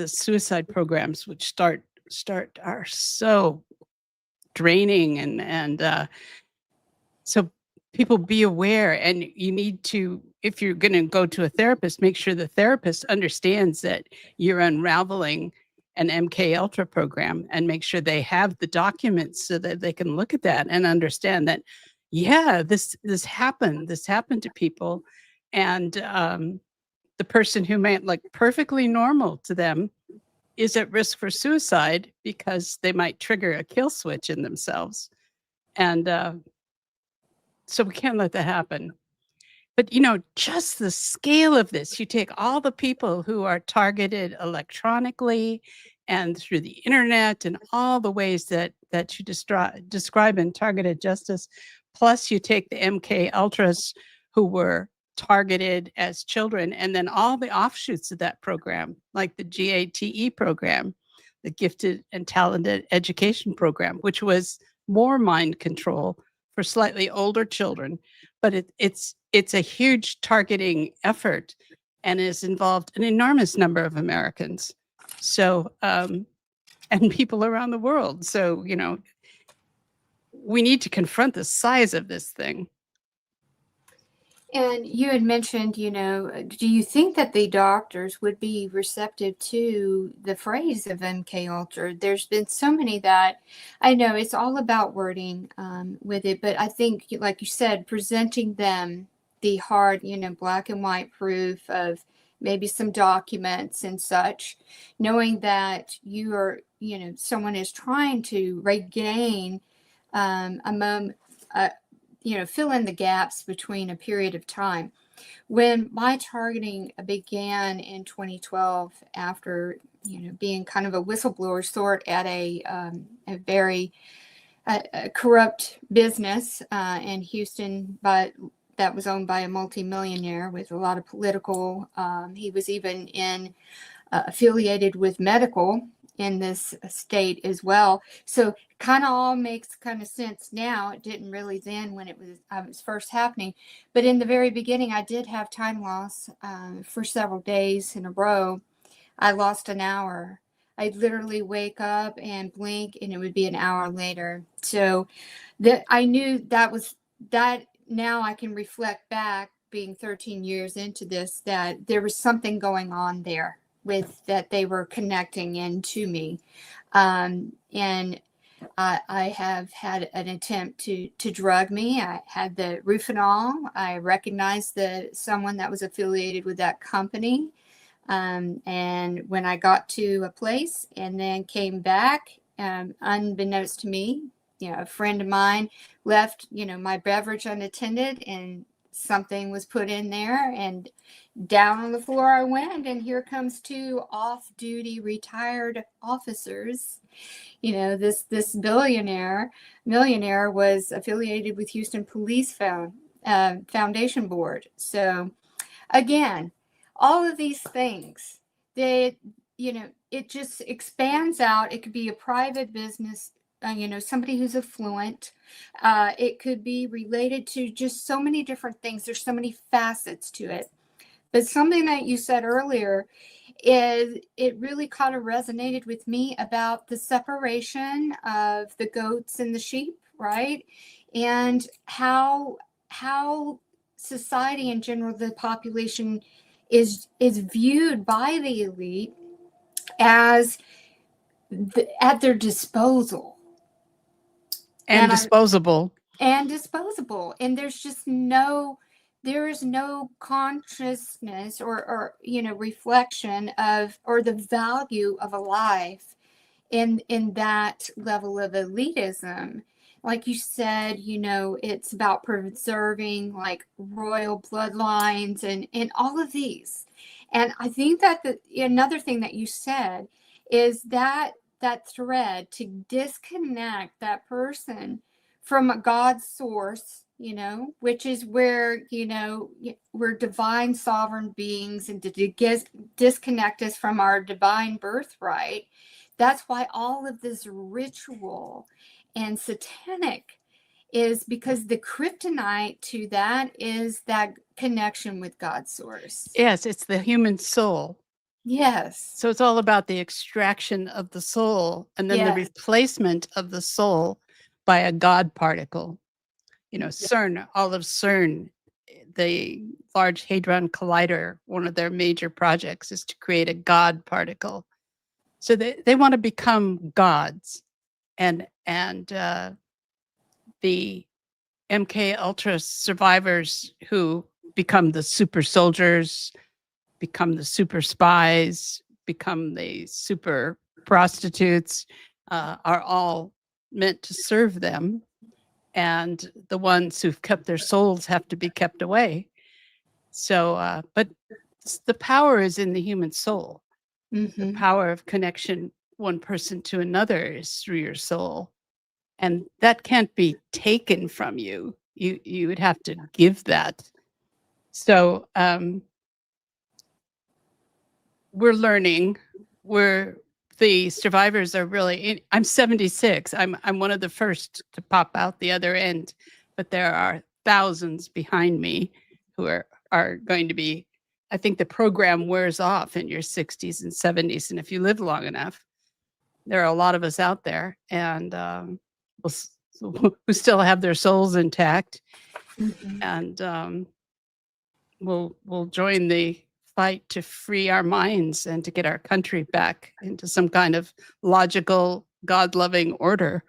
suicide programs, which are so draining, and so people, be aware. And you need to, if you're going to go to a therapist, make sure the therapist understands that you're unraveling an MKUltra program, and make sure they have the documents so that they can look at that and understand that, yeah, this happened to people, and the person who might look perfectly normal to them is at risk for suicide, because they might trigger a kill switch in themselves. And so we can't let that happen. But, just the scale of this, you take all the people who are targeted electronically and through the internet, and all the ways that you describe in Targeted Justice, plus you take the MKUltras who were targeted as children, and then all the offshoots of that program, like the GATE program, the Gifted and Talented Education Program, which was more mind control for slightly older children. But it's a huge targeting effort, and has involved an enormous number of Americans. So, and people around the world. So, we need to confront the size of this thing. And you had mentioned, do you think that the doctors would be receptive to the phrase of MKUltra? There's been so many that, I know it's all about wording with it, but I think, like you said, presenting them the hard, black and white proof of maybe some documents and such, knowing that you are, someone is trying to regain a moment, fill in the gaps between a period of time. When my targeting began in 2012, after being kind of a whistleblower sort at a very corrupt business in Houston, but that was owned by a multimillionaire with a lot of political. He was even affiliated with medical in this state as well. So kind of all makes kind of sense now. It didn't really then when it was first happening. But in the very beginning, I did have time loss for several days in a row. I lost an hour. I'd literally wake up and blink and it would be an hour later. So that I knew that was that. Now I can reflect back, being 13 years into this, that there was something going on there with that they were connecting into me. And I have had an attempt to drug me. I had the Rufinol. I recognized someone that was affiliated with that company. And when I got to a place and then came back, unbeknownst to me, a friend of mine left, my beverage unattended, and something was put in there, and down on the floor I went, and here comes two off-duty retired officers. This millionaire was affiliated with Houston Police Foundation Board. So again, all of these things, it just expands out. It could be a private business, somebody who's affluent. It could be related to just so many different things. There's so many facets to it. But something that you said earlier is it really kind of resonated with me about the separation of the goats and the sheep, right? And how society in general, the population is viewed by the elite as at their disposal. And disposable. And there is no consciousness or reflection of, or the value of a life in that level of elitism. Like you said, it's about preserving like royal bloodlines and all of these. And I think that another thing that you said is that thread to disconnect that person from a God's source, which is where, we're divine sovereign beings, and to disconnect us from our divine birthright. That's why all of this ritual and satanic is, because the kryptonite to that is that connection with God's source. Yes, it's the human soul. Yes. So it's all about the extraction of the soul and then the replacement of the soul by a God particle. CERN, all of CERN, the Large Hadron Collider, one of their major projects is to create a God particle. So they want to become gods. And the MKUltra survivors who become the super soldiers, become the super spies, become the super prostitutes, are all meant to serve them. And the ones who've kept their souls have to be kept away. So, but the power is in the human soul. Mm-hmm. The power of connection, one person to another, is through your soul. And that can't be taken from you. You would have to give that. So, we're learning. The survivors are really. I'm 76. I'm one of the first to pop out the other end, but there are thousands behind me who are going to be. I think the program wears off in your 60s and 70s, and if you live long enough, there are a lot of us out there, and who still have their souls intact, mm-hmm. and we'll join the fight to free our minds and to get our country back into some kind of logical, God-loving order.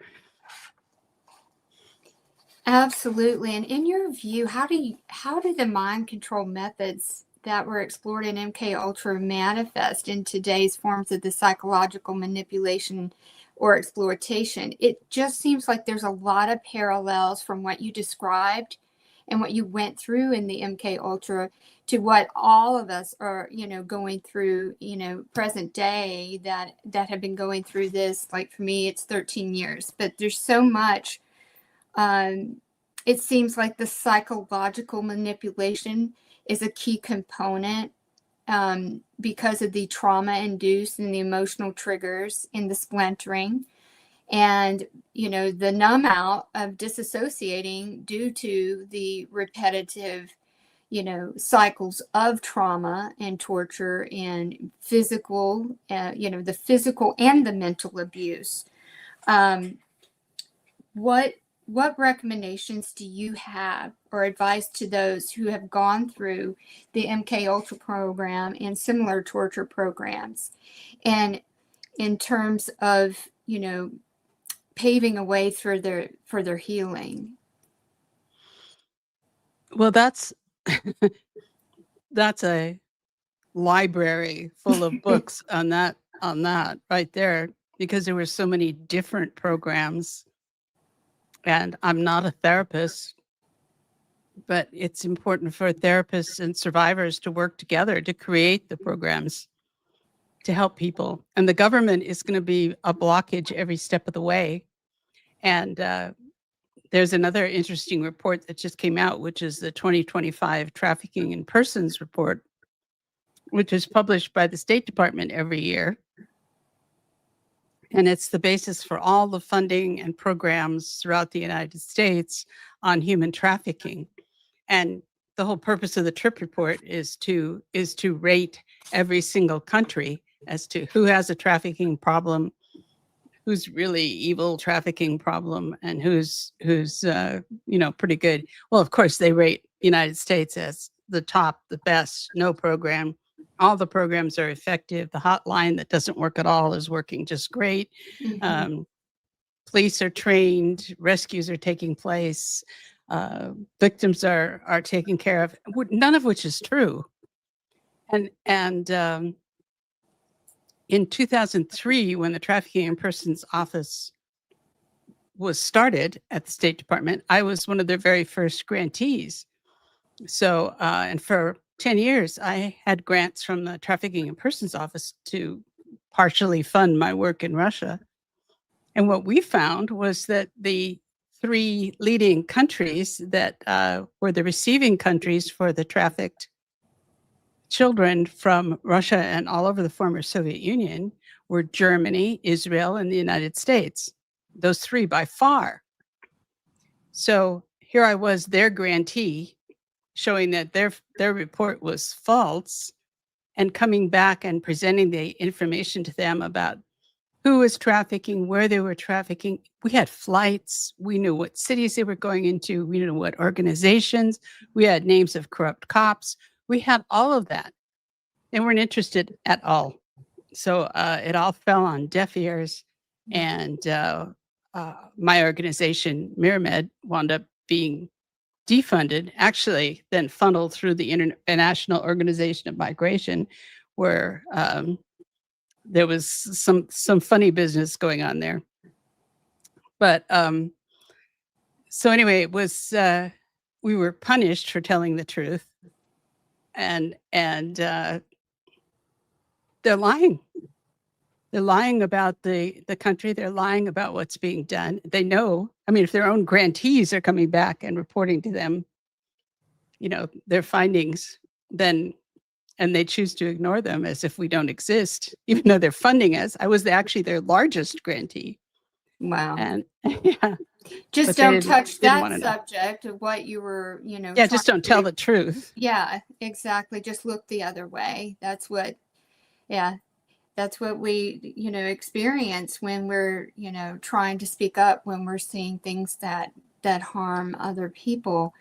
Absolutely. And in your view, how do the mind control methods that were explored in MK Ultra manifest in today's forms of the psychological manipulation or exploitation? It just seems like there's a lot of parallels from what you described and what you went through in the MK Ultra to what all of us are, going through, present day that have been going through this. Like for me, it's 13 years, but there's so much. It seems like the psychological manipulation is a key component because of the trauma induced and the emotional triggers in the splintering and, the numb out of disassociating due to the repetitive, cycles of trauma and torture and physical, the physical and the mental abuse. What recommendations do you have or advice to those who have gone through the MK Ultra program and similar torture programs, and in terms of paving a way for their healing? Well, that's that's a library full of books on that right there, because there were so many different programs. And I'm not a therapist, but it's important for therapists and survivors to work together to create the programs to help people. And the government is going to be a blockage every step of the way. And there's another interesting report that just came out, which is the 2025 Trafficking in Persons report, which is published by the State Department every year. And it's the basis for all the funding and programs throughout the United States on human trafficking. And the whole purpose of the TRIP report is to rate every single country as to who has a trafficking problem, who's really evil trafficking problem, and who's pretty good. Well, of course, they rate the United States as the top, the best, no program. All the programs are effective. The hotline that doesn't work at all is working just great. Mm-hmm. Police are trained. Rescues are taking place. Victims are taken care of. None of which is true. And in 2003, when the Trafficking in Persons Office was started at the State Department, I was one of their very first grantees. So, and for 10 years, I had grants from the Trafficking in Persons Office to partially fund my work in Russia. And what we found was that the 3 leading countries that were the receiving countries for the trafficked children from Russia and all over the former Soviet Union were Germany, Israel, and the United States. Those 3 by far. So here I was, their grantee, showing that their report was false, and coming back and presenting the information to them about who was trafficking, where they were trafficking. We had flights. We knew what cities they were going into. We knew what organizations. We had names of corrupt cops. We had all of that. They weren't interested at all. So it all fell on deaf ears. And my organization, Miramed, wound up being defunded, actually then funneled through the International Organization of Migration, where there was some funny business going on there. But so anyway, it was we were punished for telling the truth, and they're lying. They're lying about the country. They're lying about what's being done. They know. I mean, if their own grantees are coming back and reporting to them, their findings, then, and they choose to ignore them as if we don't exist, even though they're funding us. I was actually their largest grantee. Wow. And yeah. Just don't touch that subject of what you were, Yeah, just don't tell the truth. Yeah, exactly. Just look the other way. That's what we, experience when we're, trying to speak up, when we're seeing things that harm other people.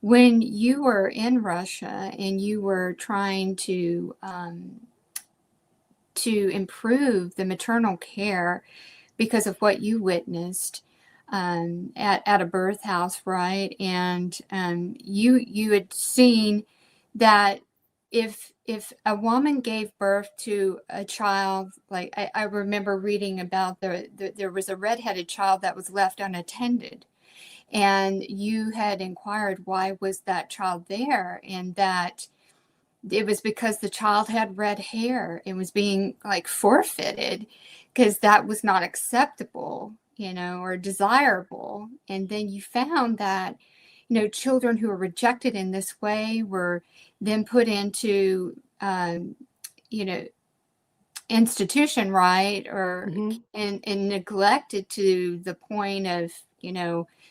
When you were in Russia and you were trying to improve the maternal care because of what you witnessed, at a birth house, right? And you had seen that if a woman gave birth to a child, like I remember reading about there was a redheaded child that was left unattended, and you had inquired why was that child there, and that it was because the child had red hair and was being like forfeited because that was not acceptable, or desirable. And then you found that, children who were rejected in this way were then put into, you know, institution, right? Or and neglected to the point of,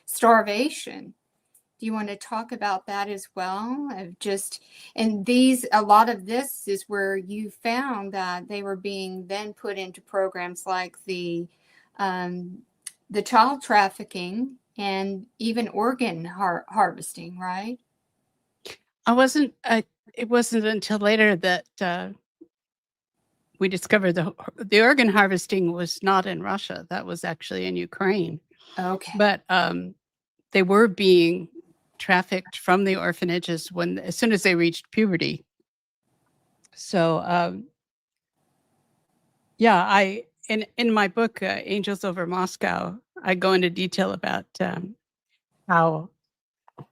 starvation. Do you want to talk about that as well? Of just, and a lot of this is where you found that they were being then put into programs like the child trafficking and even organ harvesting, right? It wasn't until later that we discovered the organ harvesting was not in Russia. That was actually in Ukraine. Okay. But they were being trafficked from the orphanages as soon as they reached puberty. So in my book Angels Over Moscow, I go into detail about how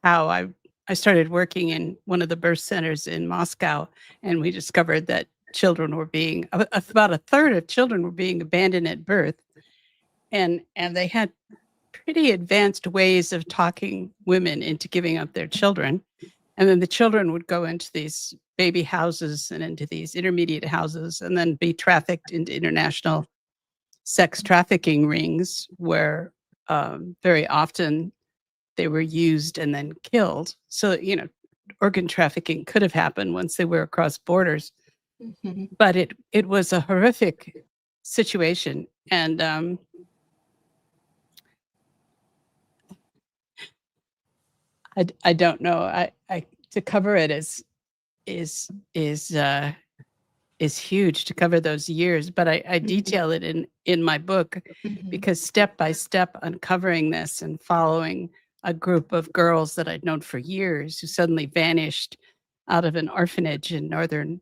I started working in one of the birth centers in Moscow, and we discovered that children were being about a third of children were being abandoned at birth, and they had pretty advanced ways of talking women into giving up their children. And then the children would go into these baby houses and into these intermediate houses and then be trafficked into international sex trafficking rings where very often they were used and then killed. So, organ trafficking could have happened once they were across borders. Mm-hmm. But it was a horrific situation. And I don't know. I to cover it is huge, to cover those years, but I detail it in my book because step by step uncovering this and following a group of girls that I'd known for years who suddenly vanished out of an orphanage in northern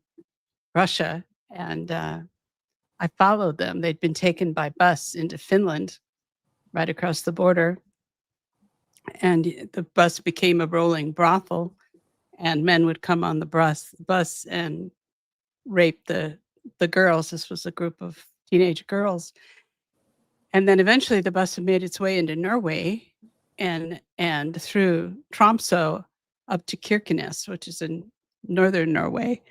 Russia, and I followed them. They'd been taken by bus into Finland, right across the border. And the bus became a rolling brothel, and men would come on the bus and rape the girls. This was a group of teenage girls. And then eventually the bus had made its way into Norway and through Tromsø up to Kirkenes, which is in northern Norway.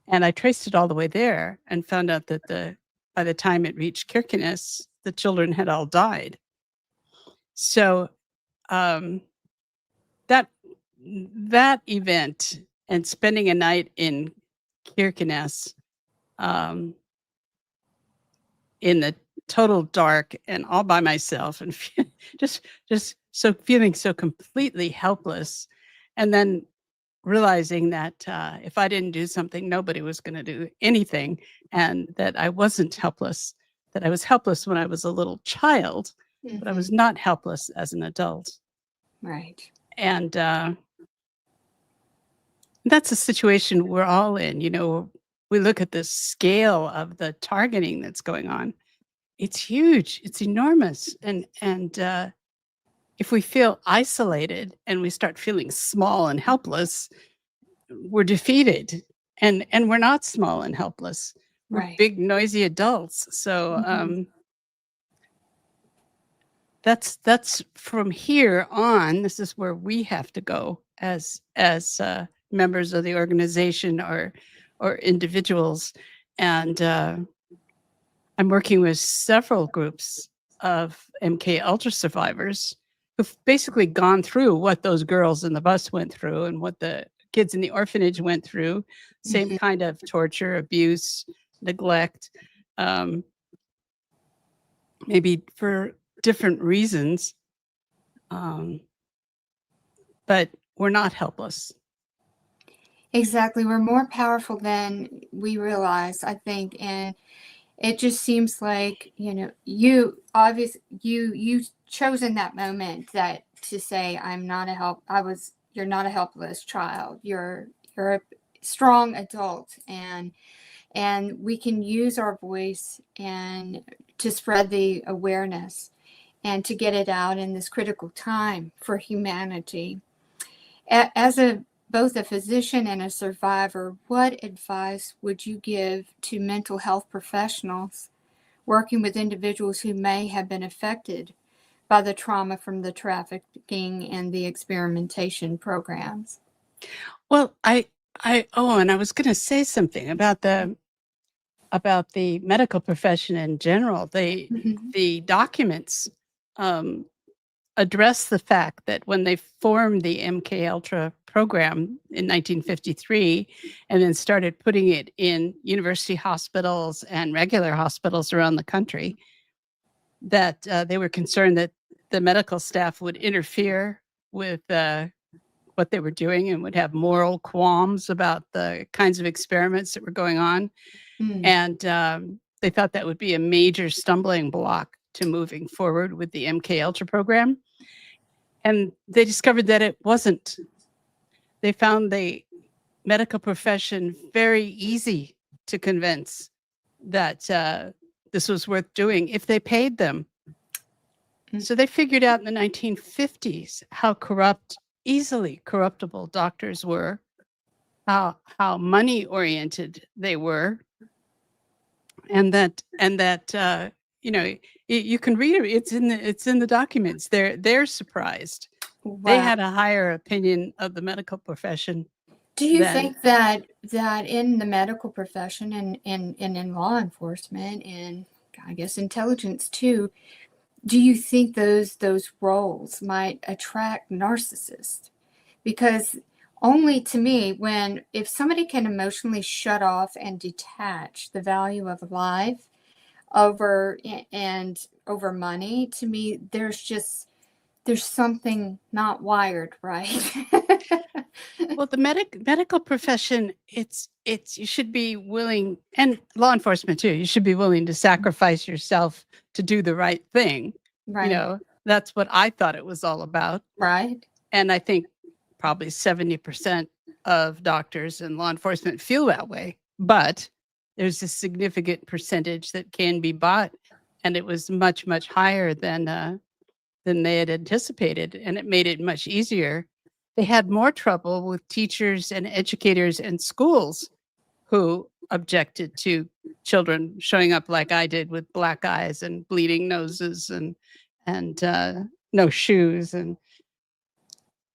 And I traced it all the way there and found out that by the time it reached Kirkenes, the children had all died. So that event and spending a night in Kirkenes in the total dark and all by myself and just so feeling so completely helpless, and then realizing that if I didn't do something, nobody was going to do anything, and that I wasn't helpless, that I was helpless when I was a little child, but I was not helpless as an adult. Right. And that's a situation we're all in. We look at the scale of the targeting that's going on. It's huge. It's enormous. And if we feel isolated and we start feeling small and helpless, we're defeated. And we're not small and helpless. We're Right. big, noisy adults. So that's from here on. This is where we have to go as members of the organization or individuals. And I'm working with several groups of MKUltra survivors who've basically gone through what those girls in the bus went through and what the kids in the orphanage went through. Same kind of torture, abuse, neglect, maybe for different reasons. But we're not helpless. Exactly. We're more powerful than we realize, I think. And It just seems like, you obviously you chose in that moment that to say, you're not a helpless child. You're a strong adult, and we can use our voice and to spread the awareness and to get it out in this critical time for humanity. As both a physician and a survivor, what advice would you give to mental health professionals working with individuals who may have been affected by the trauma from the trafficking and the experimentation programs? Well, and I was going to say something about the medical profession in general. The documents address the fact that when they formed the MKUltra program in 1953 and then started putting it in university hospitals and regular hospitals around the country, that they were concerned that the medical staff would interfere with what they were doing and would have moral qualms about the kinds of experiments that were going on. And they thought that would be a major stumbling block to moving forward with the MKUltra program. And they discovered that it wasn't. They found the medical profession very easy to convince that this was worth doing if they paid them. So they figured out in the 1950s how easily corruptible doctors were, how money oriented they were, and that you can read it. It's in the documents. They're surprised. Wow. They had a higher opinion of the medical profession. Do you think that in the medical profession and in law enforcement and I guess intelligence too, do you think those roles might attract narcissists? Because only to me, if somebody can emotionally shut off and detach the value of life over money, to me, there's something not wired right. Well, the medical profession, it's you should be willing, and law enforcement too, you should be willing to sacrifice yourself to do the right thing. Right. That's what I thought it was all about. Right. And I think probably 70% of doctors and law enforcement feel that way. But there's a significant percentage that can be bought. And it was much, much higher than they had anticipated. And it made it much easier. They had more trouble with teachers and educators and schools who objected to children showing up like I did with black eyes and bleeding noses and no shoes. And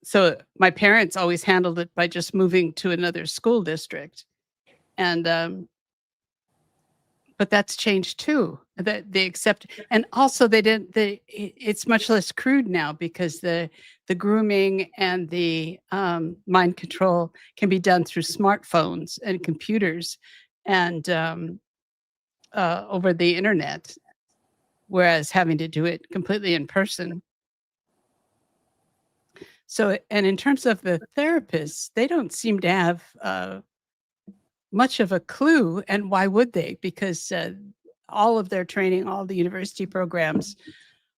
so my parents always handled it by just moving to another school district. And but that's changed too. That they accept, and also it's much less crude now because the grooming and the mind control can be done through smartphones and computers and over the internet, whereas having to do it completely in person. So, and in terms of the therapists, they don't seem to have much of a clue, and why would they? Because all of their training, all the university programs,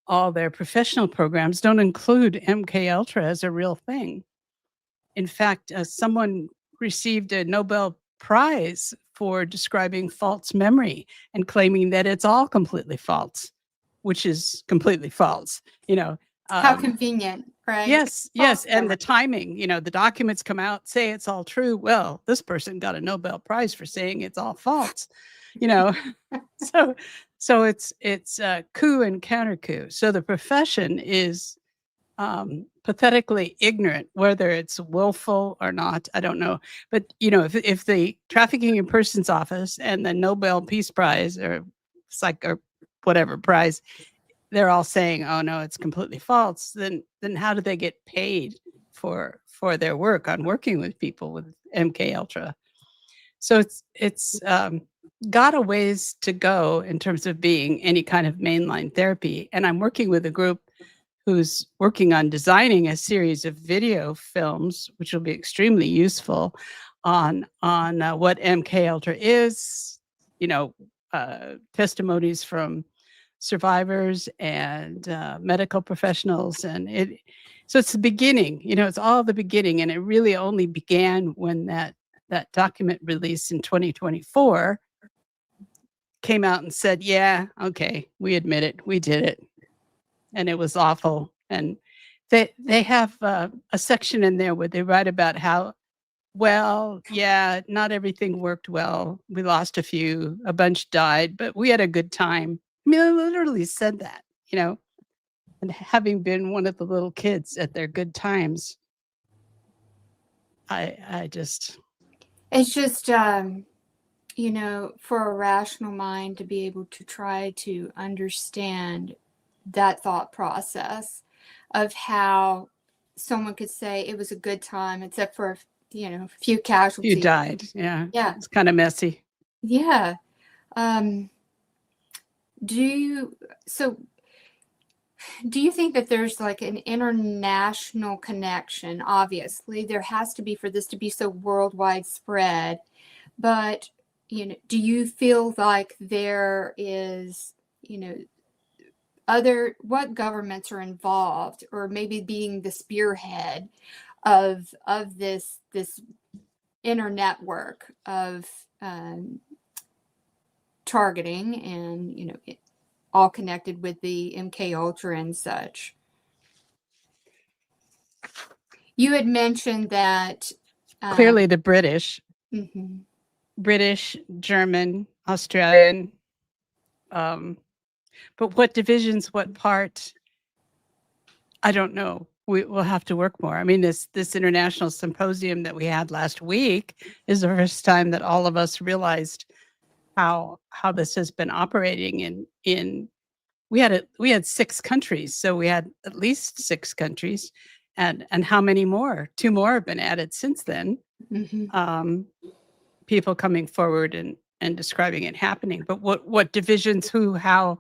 all their professional programs don't include MKUltra as a real thing. In fact, someone received a Nobel Prize for describing false memory and claiming that it's all completely false, which is completely false. How convenient, right? Yes. And the timing, the documents come out, say it's all true. Well, this person got a Nobel Prize for saying it's all false, So it's coup and counter coup. So the profession is pathetically ignorant, whether it's willful or not. I don't know. But, if the Trafficking in Persons Office and the Nobel Peace Prize or whatever prize, they're all saying, oh no, it's completely false, then how do they get paid for their work on working with people with MKUltra? So it's got a ways to go in terms of being any kind of mainline therapy. And I'm working with a group who's working on designing a series of video films, which will be extremely useful on what MKUltra is, testimonies from survivors and medical professionals, and so it's the beginning. It's all the beginning, and it really only began when that document release in 2024 came out and said, yeah, okay, we admit it, we did it, and it was awful. And they have a section in there where they write about how, well, yeah, not everything worked well. We lost a bunch died, but we had a good time. I mean, I literally said that, and having been one of the little kids at their good times, I just... It's just, for a rational mind to be able to try to understand that thought process of how someone could say it was a good time, except for, a few casualties. You died. Yeah. Yeah. It's kind of messy. Yeah. Do you think that there's like an international connection? Obviously, there has to be for this to be so worldwide spread. But, do you feel like there is, what governments are involved, or maybe being the spearhead of this inner network of targeting and, all connected with the MKUltra and such? You had mentioned that clearly the British, mm-hmm. British, German, Australian, but what divisions, what part, I don't know. We'll have to work more. I mean, this international symposium that we had last week is the first time that all of us realized how this has been operating in we had 6 countries, so we had at least 6 countries, and how many more? 2 more have been added since then. Mm-hmm. People coming forward and describing it happening, but what divisions, who, how,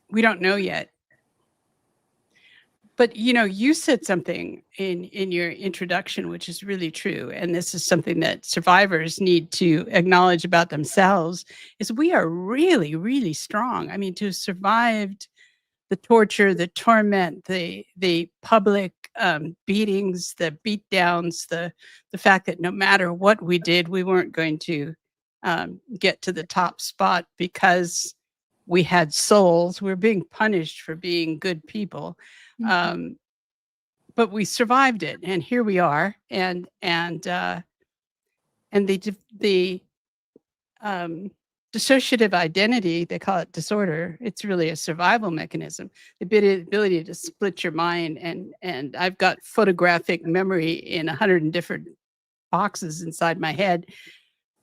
we don't know yet. But you said something in your introduction, which is really true, and this is something that survivors need to acknowledge about themselves, is we are really, really strong. I mean, to have survived the torture, the torment, the public beatings, the beatdowns, the fact that no matter what we did, we weren't going to get to the top spot because we had souls. We were being punished for being good people. Mm-hmm. But we survived it, and here we are. And the dissociative identity, they call it disorder. It's really a survival mechanism. The ability to split your mind, and I've got photographic memory in 100 different boxes inside my head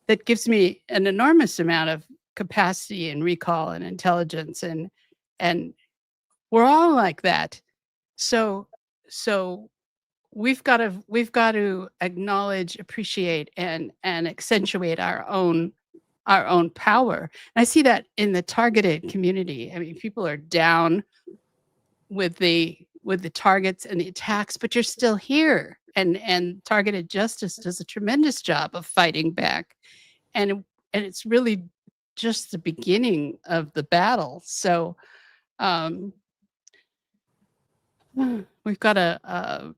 that gives me an enormous amount of capacity and recall and intelligence, and we're all like that. So we've got to acknowledge, appreciate, and accentuate our own power. And I see that in the targeted community. I mean, people are down with the targets and the attacks, but you're still here. And targeted justice does a tremendous job of fighting back. And it's really just the beginning of the battle. So we've got to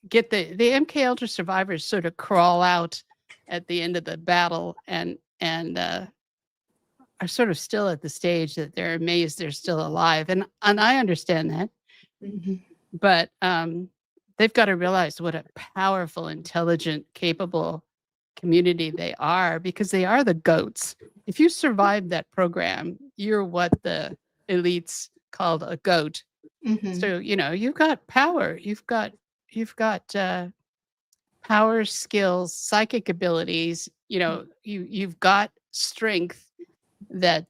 get the MKUltra survivors sort of crawl out at the end of the battle and are sort of still at the stage that they're amazed they're still alive. And I understand that. Mm-hmm. But they've got to realize what a powerful, intelligent, capable community they are, because they are the goats. If you survive that program, you're what the elites called a goat. Mm-hmm. So, you've got power, you've got power, skills, psychic abilities, you've got strength that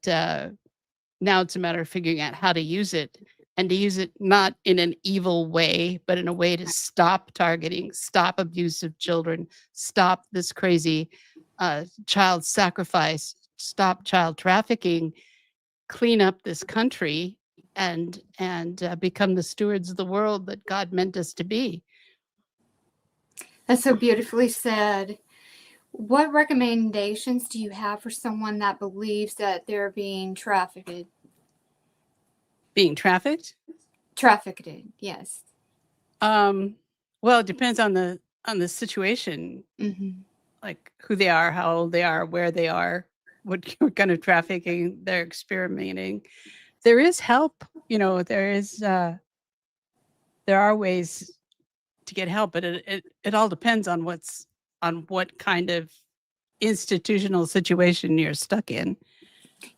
now it's a matter of figuring out how to use it, and to use it not in an evil way, but in a way to stop targeting, stop abuse of children, stop this crazy child sacrifice, stop child trafficking, clean up this country, and become the stewards of the world that God meant us to be. That's so beautifully said. What recommendations do you have for someone that believes that they're being trafficked? Being trafficked? Trafficked, yes. Well, it depends on the situation, Mm-hmm. like who they are, how old they are, where they are, what kind of trafficking they're experimenting. There is help, there are ways to get help, but it all depends on what kind of institutional situation you're stuck in.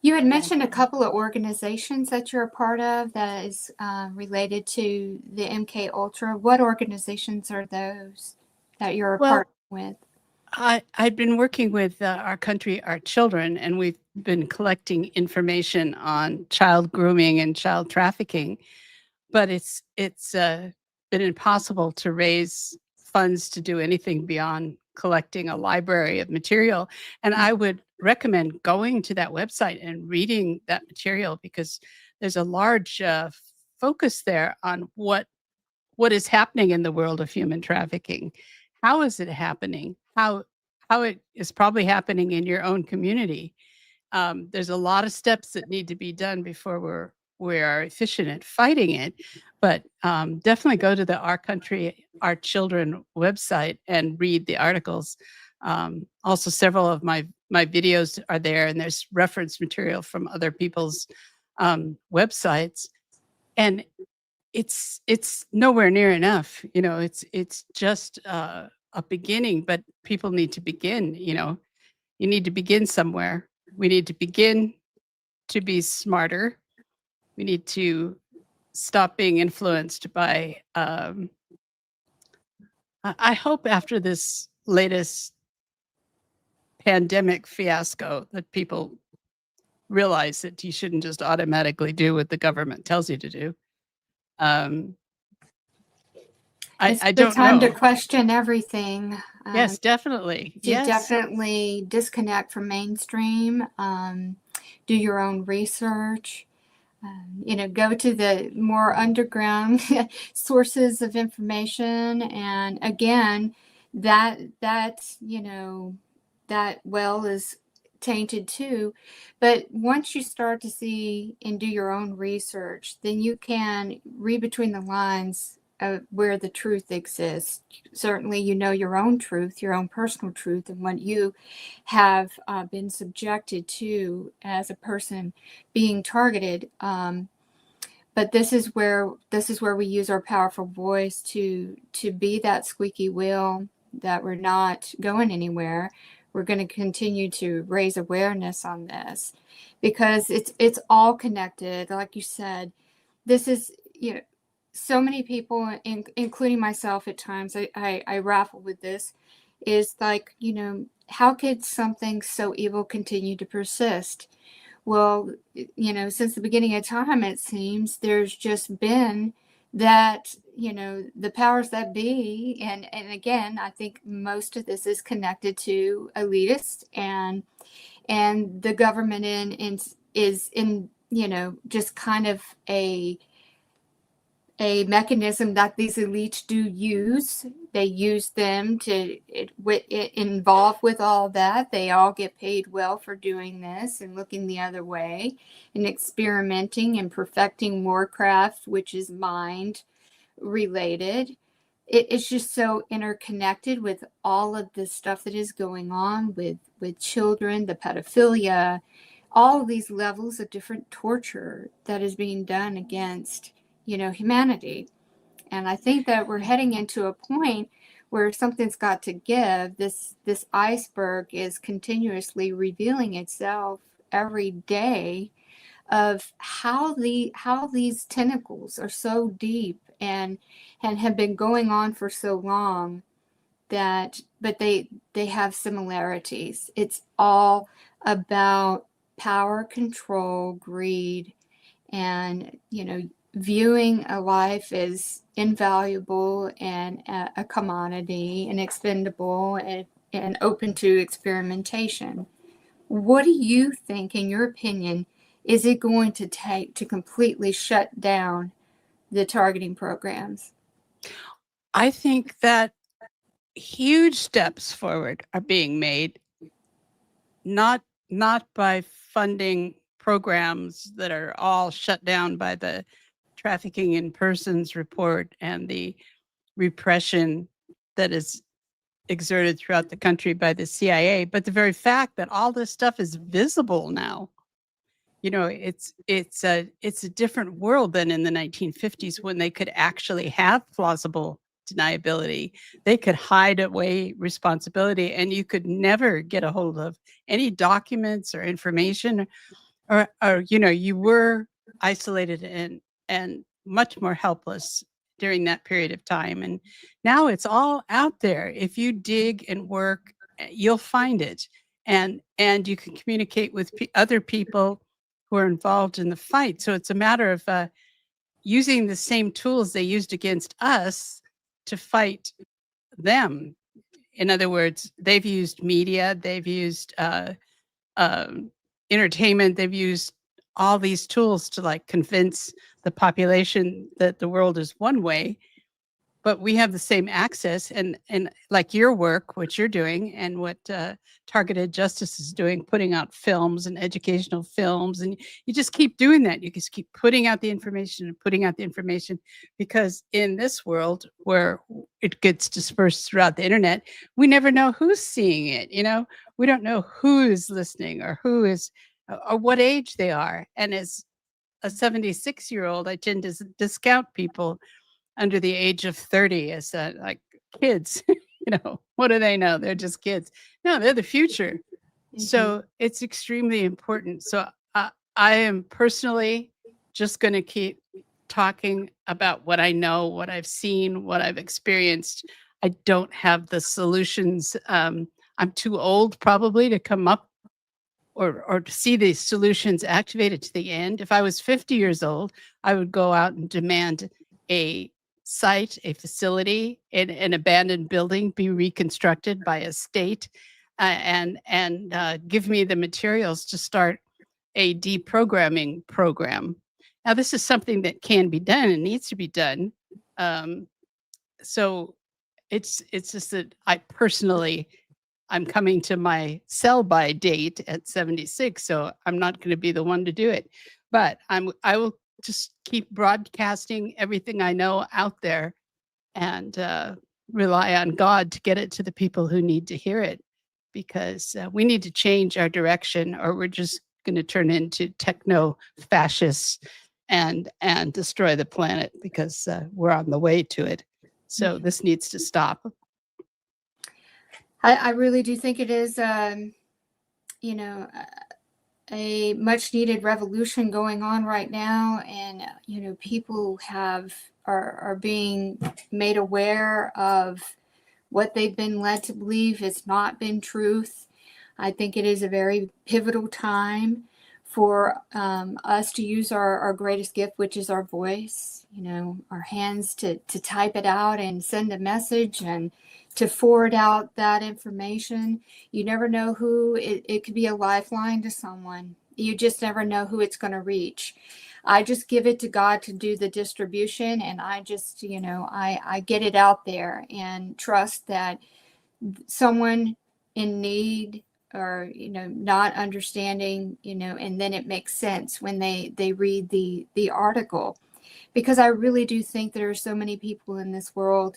You had mentioned a couple of organizations that you're a part of that is related to the MKUltra. What organizations are those that you're a part with? I've been working with Our Country, Our Children, and we've been collecting information on child grooming and child trafficking. But it's been impossible to raise funds to do anything beyond collecting a library of material. And I would recommend going to that website and reading that material, because there's a large focus there on what is happening in the world of human trafficking. How is it happening? How it is probably happening in your own community. There's a lot of steps that need to be done before we are efficient at fighting it. But definitely go to the Our Country, Our Children website and read the articles. Also, several of my videos are there, and there's reference material from other people's websites. And it's nowhere near enough. It's just a beginning, but people need to begin. You need to begin somewhere. We need to begin to be smarter. We need to stop being influenced by I hope after this latest pandemic fiasco that people realize that you shouldn't just automatically do what the government tells you to do. It's I the don't time know. to question everything. Yes, definitely. To Yes. definitely disconnect from mainstream. Do your own research. Go to the more underground sources of information. And again, that well is tainted too. But once you start to see and do your own research, then you can read between the lines of where the truth exists. Certainly, your own truth, your own personal truth, and what you have been subjected to as a person being targeted. But this is where we use our powerful voice to be that squeaky wheel, that we're not going anywhere. We're going to continue to raise awareness on this, because it's all connected. Like you said, this is, so many people, including myself at times, I raffle with this, is like, how could something so evil continue to persist? Well, since the beginning of time, it seems there's just been that, the powers that be, and again, I think most of this is connected to elitists and the government is in, just kind of a mechanism that these elites do use. They use them to involve with all that. They all get paid well for doing this and looking the other way and experimenting and perfecting warcraft, which is mind related. It's just so interconnected with all of the stuff that is going on with children, the pedophilia, all of these levels of different torture that is being done against humanity. And I think that we're heading into a point where something's got to give. This iceberg is continuously revealing itself every day, of how these tentacles are so deep and have been going on for so long, but they have similarities. It's all about power, control, greed, and viewing a life as invaluable and a commodity and expendable and open to experimentation. What do you think, in your opinion, is it going to take to completely shut down the targeting programs? I think that huge steps forward are being made, not by funding programs that are all shut down by the Trafficking in Persons report and the repression that is exerted throughout the country by the CIA, but the very fact that all this stuff is visible now. It's a different world than in the 1950s, when they could actually have plausible deniability. They could hide away responsibility, and you could never get a hold of any documents or information, or you were isolated and much more helpless during that period of time. And now it's all out there. If you dig and work, you'll find it, and you can communicate with other people who are involved in the fight. So it's a matter of using the same tools they used against us to fight them. In other words, they've used media, they've used entertainment, they've used all these tools to like convince the population that the world is one way. But we have the same access, and like your work, what you're doing, and what Targeted Justice is doing, putting out films and educational films, and you just keep doing that. You just keep putting out the information and putting out the information, because in this world where it gets dispersed throughout the internet, we never know who's seeing it. We don't know who is listening or who is, or what age they are. And as a 76-year-old, I tend to discount people under the age of 30 as like kids. What do they know? They're just kids. No, they're the future. So it's extremely important. So I am personally just going to keep talking about what I know, what I've seen, what I've experienced. I don't have the solutions. I'm too old probably to come up or to see these solutions activated to the end. If I was 50 years old, I would go out and demand a site, a facility, an abandoned building be reconstructed by a state, and give me the materials to start a deprogramming program. Now, this is something that can be done and needs to be done. So it's just that I'm coming to my sell-by date at 76, so I'm not going to be the one to do it. But I will just keep broadcasting everything I know out there, and rely on God to get it to the people who need to hear it, because we need to change our direction, or we're just going to turn into techno-fascists and destroy the planet, because we're on the way to it. So this needs to stop. I really do think it is, a much needed revolution going on right now. And, people are being made aware of what they've been led to believe has not been truth. I think it is a very pivotal time for us to use our greatest gift, which is our voice, our hands to type it out and send a message, and to forward out that information. You never know who, it could be a lifeline to someone. You just never know who it's going to reach. I just give it to God to do the distribution, and I just, I get it out there and trust that someone in need, or, not understanding, and then it makes sense when they read the article. Because I really do think there are so many people in this world,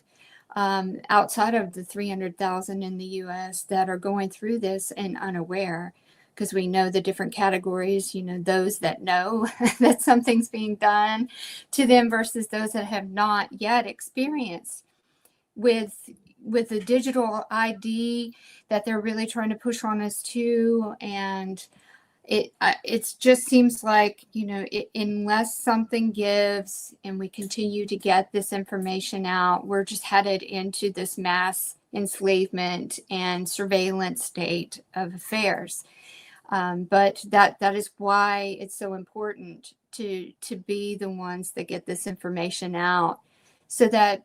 outside of the 300,000 in the US, that are going through this and unaware, because we know the different categories, those that know that something's being done to them versus those that have not yet experienced with the digital ID that they're really trying to push on us too. And it just seems like, unless something gives and we continue to get this information out, we're just headed into this mass enslavement and surveillance state of affairs. But that is why it's so important to be the ones that get this information out, so that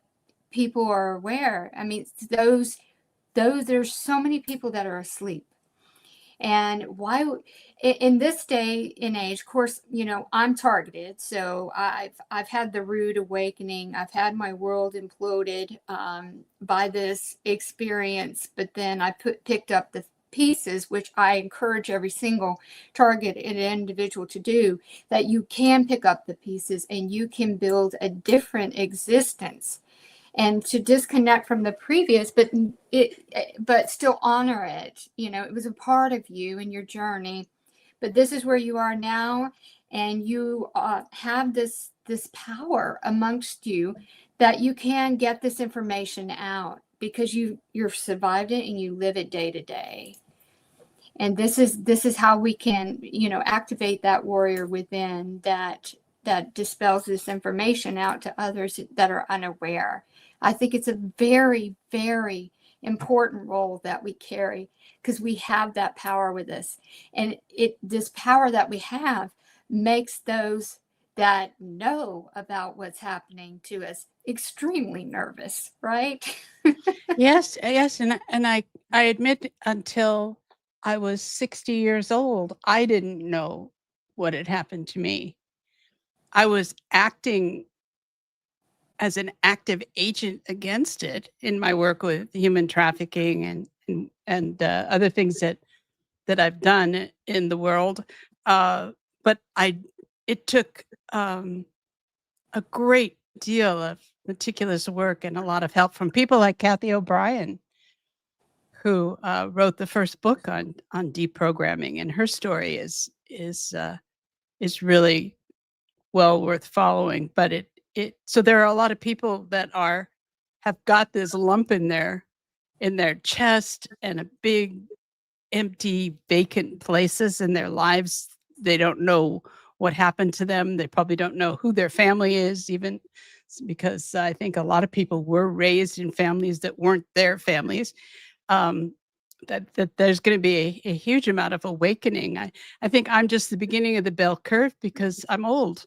people are aware. I mean, there's so many people that are asleep. And why in this day and age, of course, I'm targeted. So I've had the rude awakening. I've had my world imploded by this experience, but then I picked up the pieces, which I encourage every single targeted individual to do, that you can pick up the pieces and you can build a different existence, and to disconnect from the previous, but still honor it. It was a part of you and your journey, but this is where you are now, and you have this power amongst you that you can get this information out because you've survived it and you live it day to day. And this is how we can activate that warrior within that dispels this information out to others that are unaware. I think it's a very, very important role that we carry because we have that power with us. And this power that we have makes those that know about what's happening to us extremely nervous, right? Yes. And I admit, until I was 60 years old, I didn't know what had happened to me. I was acting as an active agent against it in my work with human trafficking and other things that I've done in the world. But it took a great deal of meticulous work and a lot of help from people like Kathy O'Brien, who wrote the first book on deprogramming, and her story is really well worth following. But so there are a lot of people that have got this lump in their chest and a big empty vacant places in their lives. They don't know what happened to them. They probably don't know who their family is, even because I think a lot of people were raised in families that weren't their families. That there's going to be a huge amount of awakening. I think I'm just the beginning of the bell curve because I'm old.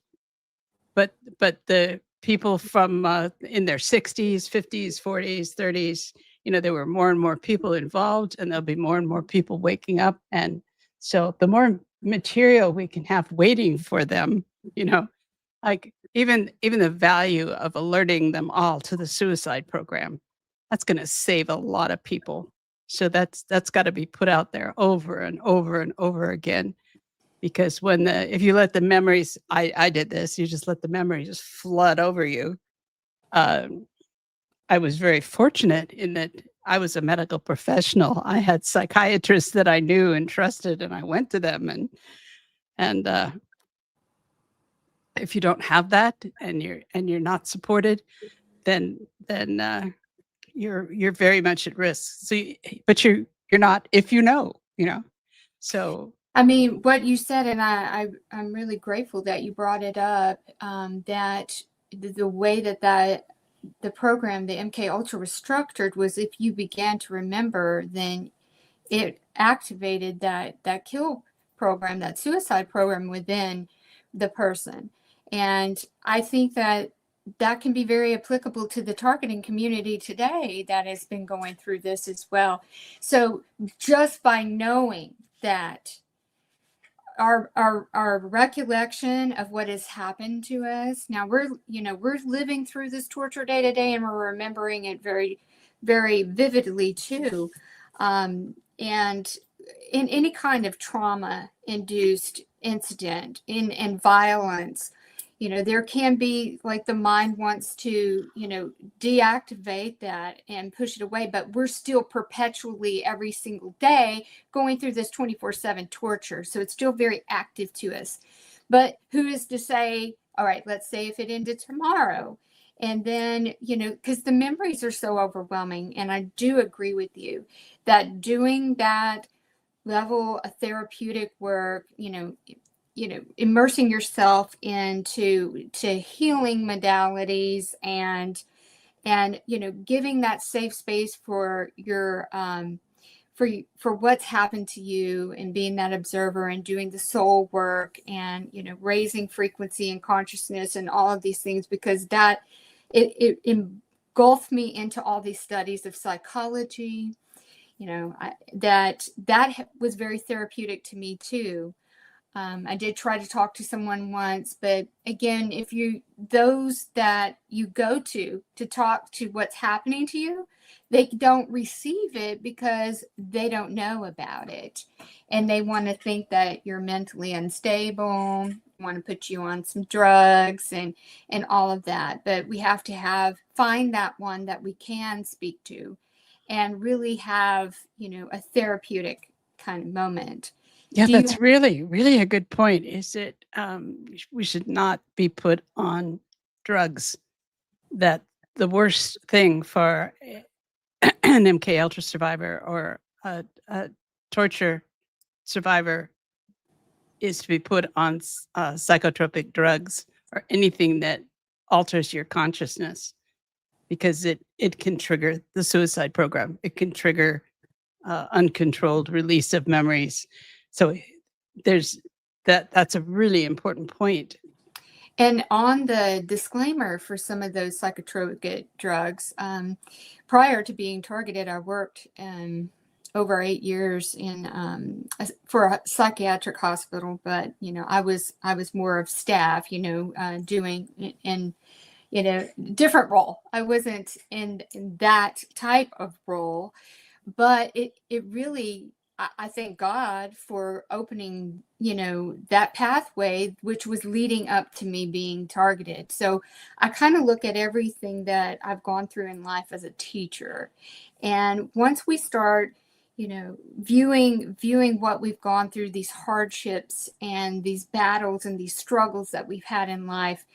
But the people from in their 60s, 50s, 40s, 30s, there were more and more people involved, and there'll be more and more people waking up. And so the more material we can have waiting for them, like even the value of alerting them all to the suicide program, that's going to save a lot of people. So that's got to be put out there over and over and over again. Because if you let the memories, I did this, you just let the memory just flood over you. I was very fortunate in that I was a medical professional. I had psychiatrists that I knew and trusted, and I went to them. And if you don't have that and you're not supported, then you're very much at risk. So, but you're not if you know. So. I mean, what you said, and I'm really grateful that you brought it up, that the way that the program, the MKUltra, was structured was if you began to remember, then it activated that kill program, that suicide program within the person. And I think that can be very applicable to the targeting community today that has been going through this as well. So just by knowing that our recollection of what has happened to us. Now we're living through this torture day to day, and we're remembering it very, very vividly too. And in any kind of trauma-induced incident, in violence, there can be, like, the mind wants to, deactivate that and push it away, but we're still perpetually every single day going through this 24/7 torture. So it's still very active to us. But who is to say, all right, let's say if it ended tomorrow, and then, because the memories are so overwhelming. And I do agree with you that doing that level of therapeutic work, immersing yourself into healing modalities and giving that safe space for your for what's happened to you, and being that observer and doing the soul work and raising frequency and consciousness and all of these things, because that it engulfed me into all these studies of psychology, that was very therapeutic to me too. I did try to talk to someone once, but again, those that you go to talk to what's happening to you, they don't receive it because they don't know about it. And they want to think that you're mentally unstable, want to put you on some drugs and all of that. But we have to find that one that we can speak to and really have, a therapeutic kind of moment. Yeah, that's really, really a good point. Is it we should not be put on drugs. That the worst thing for an MKUltra survivor or a torture survivor is to be put on psychotropic drugs or anything that alters your consciousness, because it can trigger the suicide program. It can trigger uncontrolled release of memories. So there's that's a really important point. And on the disclaimer for some of those psychotropic drugs, prior to being targeted, I worked over 8 years for a psychiatric hospital, but I was more of staff, doing in different role. I wasn't in that type of role, but it really, I thank God for opening, that pathway, which was leading up to me being targeted. So I kind of look at everything that I've gone through in life as a teacher. And once we start, viewing what we've gone through, these hardships and these battles and these struggles that we've had in life,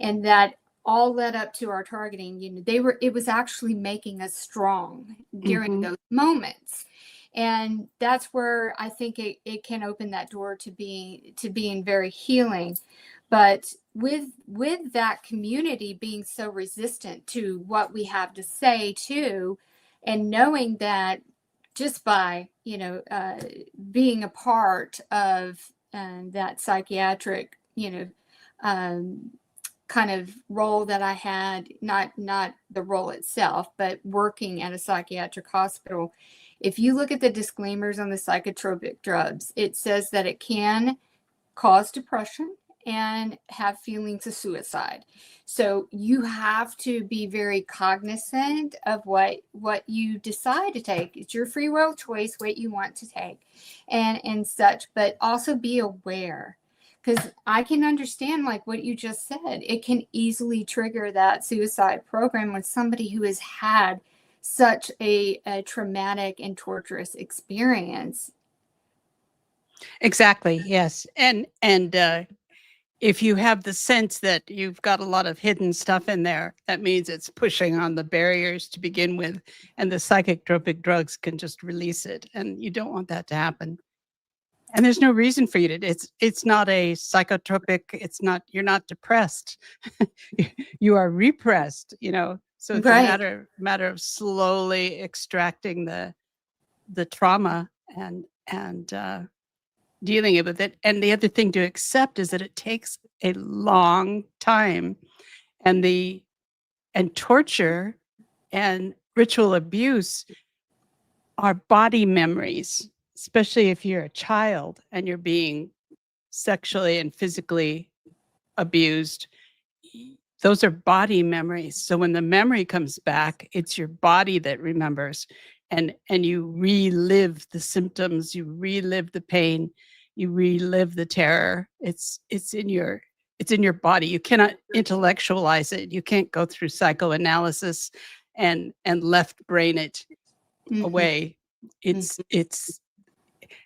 and that all led up to our targeting, it was actually making us strong during those moments. And that's where I think it can open that door to being very healing. But with that community being so resistant to what we have to say too, and knowing that just by, being a part of that psychiatric, kind of role that I had, not the role itself, but working at a psychiatric hospital. If you look at the disclaimers on the psychotropic drugs, it says that it can cause depression and have feelings of suicide. So you have to be very cognizant of what you decide to take. It's your free will choice, what you want to take and such, but also be aware. Because I can understand, like what you just said, it can easily trigger that suicide program with somebody who has had such a traumatic and torturous experience. Exactly. Yes. And if you have the sense that you've got a lot of hidden stuff in there, that means it's pushing on the barriers to begin with, and the psychotropic drugs can just release it. And you don't want that to happen. And there's no reason for you to. It's not a psychotropic. You're not depressed. You are repressed. So it's a matter of slowly extracting the trauma and dealing with it. And the other thing to accept is that it takes a long time, and torture and ritual abuse are body memories, especially if you're a child and you're being sexually and physically abused. Those are body memories. So when the memory comes back, it's your body that remembers, and you relive the symptoms, you relive the pain, you relive the terror. It's in your body. You cannot intellectualize it. You can't go through psychoanalysis and left brain it away. It's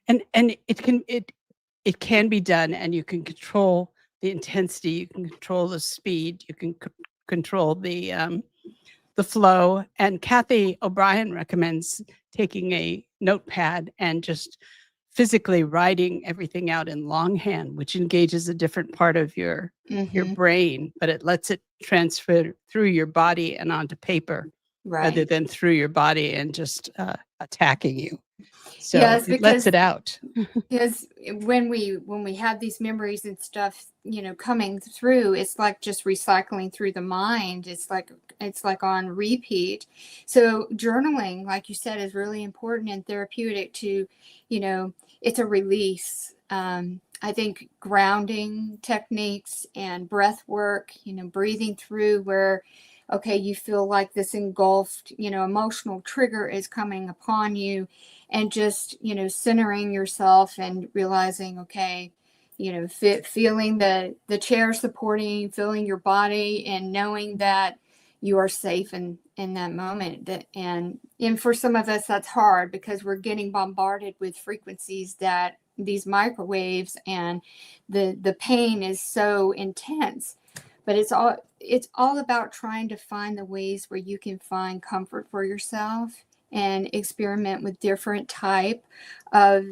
and it can be done, and you can control the intensity, you can control the speed, you can control the flow. And Kathy O'Brien recommends taking a notepad and just physically writing everything out in longhand, which engages a different part of your brain, but it lets it transfer through your body and onto paper. rather Right. than through your body and just attacking you. So Yes, it lets it out. because when we have these memories and stuff, coming through, it's like just recycling through the mind. It's like on repeat. So journaling, like you said, is really important and therapeutic to, it's a release. I think grounding techniques and breath work, breathing through where, okay, you feel like this engulfed, emotional trigger is coming upon you, and just, centering yourself and realizing, okay, feeling the chair supporting, feeling your body, and knowing that you are safe in that moment. And for some of us, that's hard because we're getting bombarded with frequencies, that these microwaves, and the pain is so intense. But it's all about trying to find the ways where you can find comfort for yourself and experiment with different type of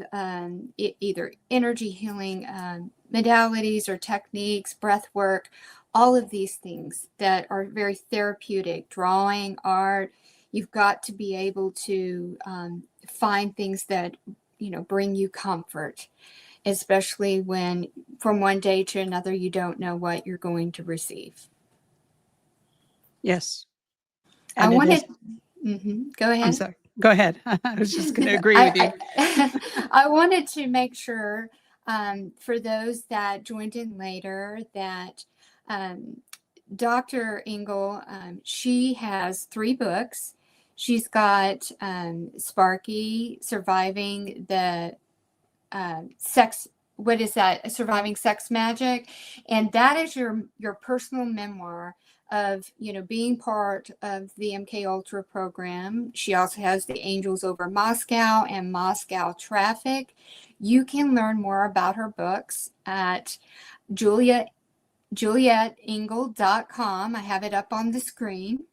either energy healing modalities or techniques, breath work, all of these things that are very therapeutic, drawing, art. You've got to be able to find things that, bring you comfort, especially when from one day to another, you don't know what you're going to receive. Yes. I And it wanted, is, go ahead. I'm sorry. Go ahead. I was just going to agree with you. I wanted to make sure for those that joined in later that Dr. Engel, she has 3 books. She's got Sparky, Surviving the Surviving Sex Magick. And that is your personal memoir of, being part of the MKUltra program. She also has the Angels Over Moscow and Moscow Traffic. You can learn more about her books at JulietteEngel.com. I have it up on the screen.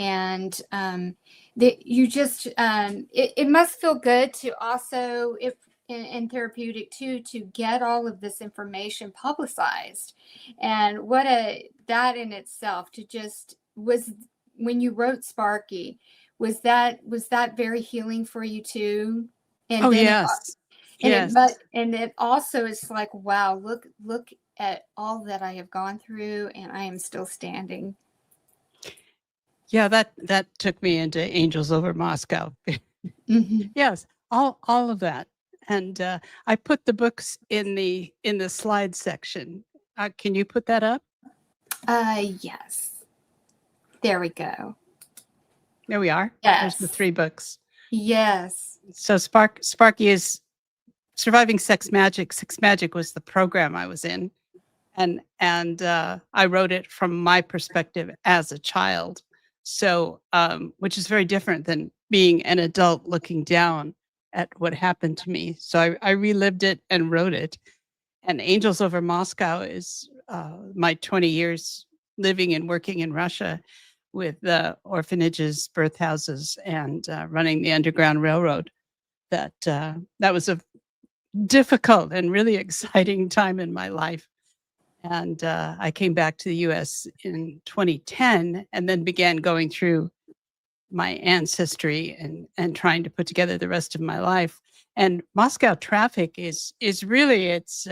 And that you just it must feel good to also, if and therapeutic too, to get all of this information publicized. And that in itself, to just was, when you wrote Sparky, was that very healing for you too? And Oh, then yes. Yes. and it also is like, wow, look at all that I have gone through, and I am still standing. Yeah, that took me into Angels Over Moscow. Mm-hmm. Yes, all of that. And I put the books in the slide section. Can you put that up? Yes. There we go. There we are. Yes. There's the 3 books. Yes. So Sparky is Surviving Sex Magick. Sex Magick was the program I was in, and I wrote it from my perspective as a child. So, which is very different than being an adult looking down at what happened to me. So I relived it and wrote it. And Angels Over Moscow is my 20 years living and working in Russia with orphanages, birth houses, and running the Underground Railroad. That was a difficult and really exciting time in my life. And I came back to the US in 2010 and then began going through my ancestry and trying to put together the rest of my life. And Moscow Traffic is really, it's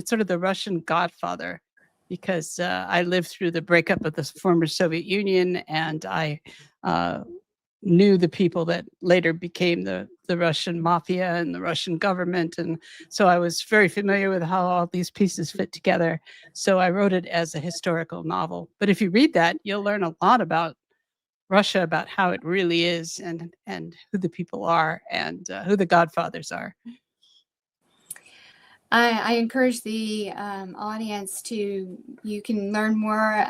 sort of the Russian Godfather, because I lived through the breakup of the former Soviet Union, and I knew the people that later became the Russian mafia and the Russian government. And so I was very familiar with how all these pieces fit together. So I wrote it as a historical novel. But if you read that, you'll learn a lot about Russia, about how it really is, and who the people are, and who the godfathers are. I encourage the audience you can learn more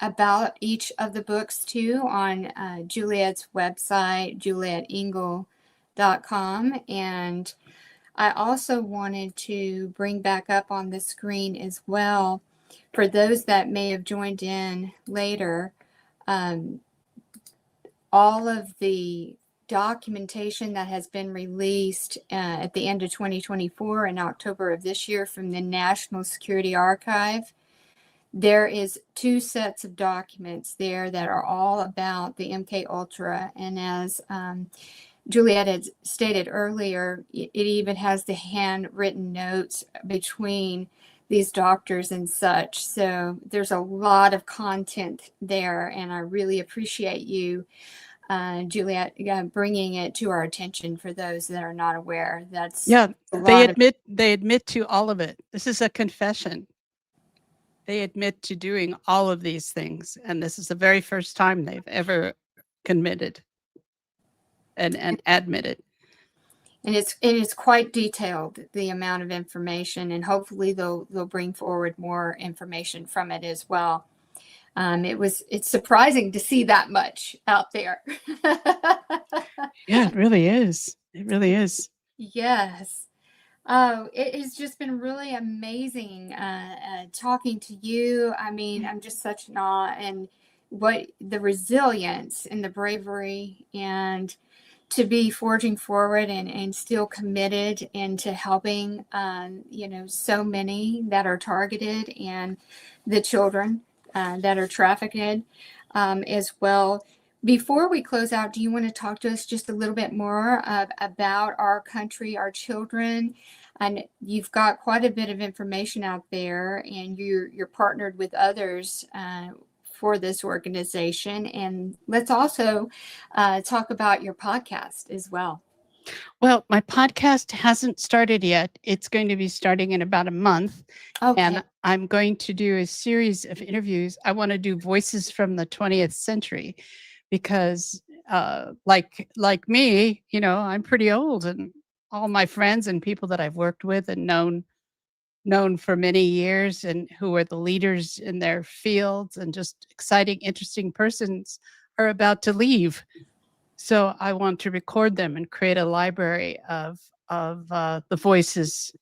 about each of the books too on Juliette's website, JulietteEngel.com. And I also wanted to bring back up on the screen as well, for those that may have joined in later, all of the documentation that has been released at the end of 2024 and October of this year from the National Security Archive. there is 2 sets of documents there that are all about the MKUltra. And as Juliette had stated earlier, it even has the handwritten notes between these doctors and such. So there's a lot of content there, and I really appreciate you, Juliette, bringing it to our attention for those that are not aware. That's they admit to all of it. This is a confession. They admit to doing all of these things, and this is the very first time they've ever committed and admitted. And it's quite detailed, the amount of information, and hopefully they'll bring forward more information from it as well. It's surprising to see that much out there. Yeah, it really is. It really is. Yes. Oh, it has just been really amazing talking to you. I mean, I'm just such an awe, and what the resilience and the bravery, and to be forging forward and still committed into helping, so many that are targeted, and the children that are trafficked as well. Before we close out, do you want to talk to us just a little bit more about our country, our children? And you've got quite a bit of information out there, and you're partnered with others for this organization. And let's also talk about your podcast as well. Well, my podcast hasn't started yet. It's going to be starting in about a month. Okay. And I'm going to do a series of interviews. I want to do voices from the 20th century because like me, I'm pretty old, and all my friends and people that I've worked with and known for many years, and who are the leaders in their fields and just exciting, interesting persons, are about to leave. So I want to record them and create a library of the voices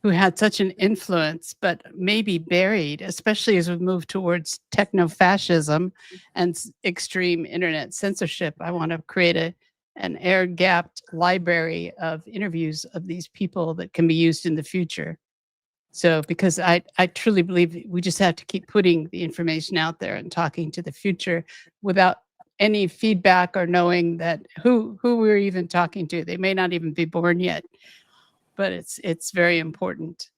who had such an influence, but maybe buried, especially as we move towards techno-fascism and extreme internet censorship. I want to create an air-gapped library of interviews of these people that can be used in the future. So, because I truly believe we just have to keep putting the information out there and talking to the future without any feedback or knowing that who we're even talking to. They may not even be born yet, but it's very important.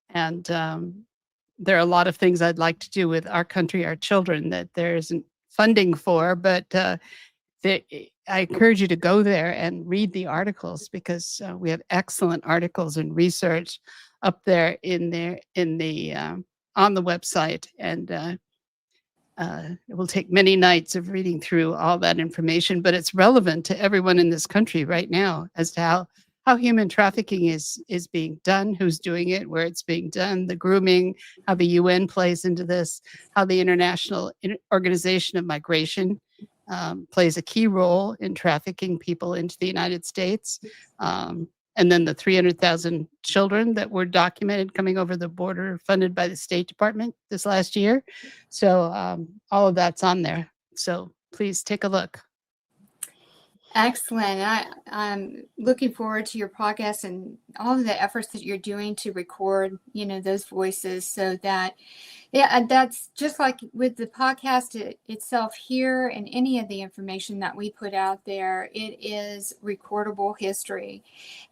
And there are a lot of things I'd like to do with our country, our children, that there isn't funding for, but I encourage you to go there and read the articles, because we have excellent articles and research up there on the website, and it will take many nights of reading through all that information, but it's relevant to everyone in this country right now as to how human trafficking is being done, who's doing it, where it's being done, the grooming, how the UN plays into this, how the International Organization of Migration plays a key role in trafficking people into the United States. And then the 300,000 children that were documented coming over the border, funded by the State Department this last year. So all of that's on there. So please take a look. Excellent. I'm looking forward to your podcast and all of the efforts that you're doing to record, those voices, so that, and that's just like with the podcast itself here, and any of the information that we put out there, it is recordable history.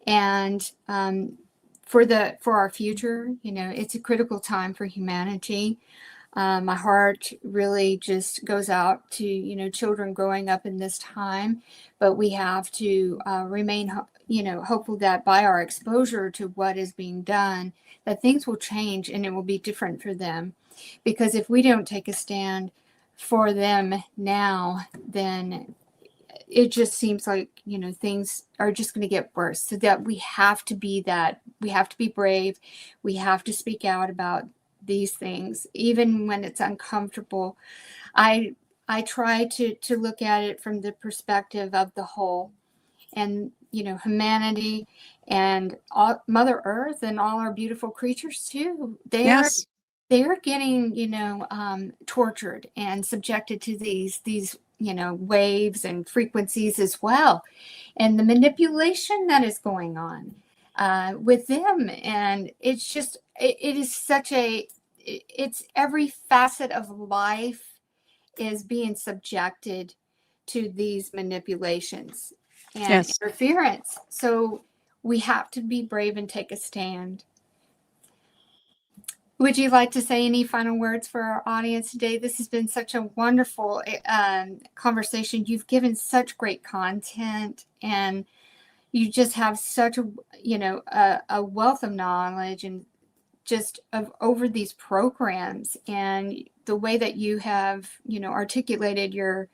And for our future, it's a critical time for humanity. My heart really just goes out to, children growing up in this time, but we have to remain, hopeful that by our exposure to what is being done, that things will change and it will be different for them. Because if we don't take a stand for them now, then it just seems like, things are just going to get worse. So that we have to be brave. We have to speak out about these things, even when it's uncomfortable. I try to look at it from the perspective of the whole, and humanity, and Mother Earth, and all our beautiful creatures too. They're getting tortured and subjected to these waves and frequencies as well, and the manipulation that is going on with them. And it's just it is such a it's every facet of life is being subjected to these manipulations and Yes. interference. So we have to be brave and take a stand. Would you like to say any final words for our audience today? This has been such a wonderful conversation. You've given such great content, and you just have such a wealth of knowledge and just over these programs, and the way that you have articulated your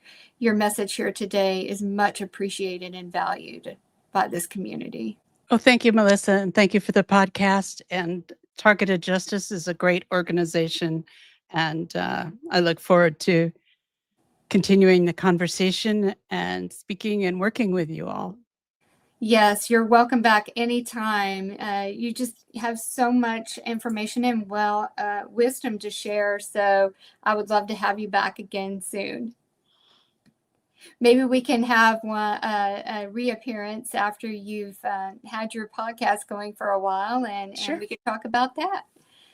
message here today is much appreciated and valued by this community. Well, thank you, Melissa, and thank you for the podcast. And Targeted Justice is a great organization, and I look forward to continuing the conversation and speaking and working with you all. Yes, you're welcome back anytime. You just have so much information and wisdom to share, so I would love to have you back again soon. Maybe we can have a reappearance after you've had your podcast going for a while, and we could talk about that.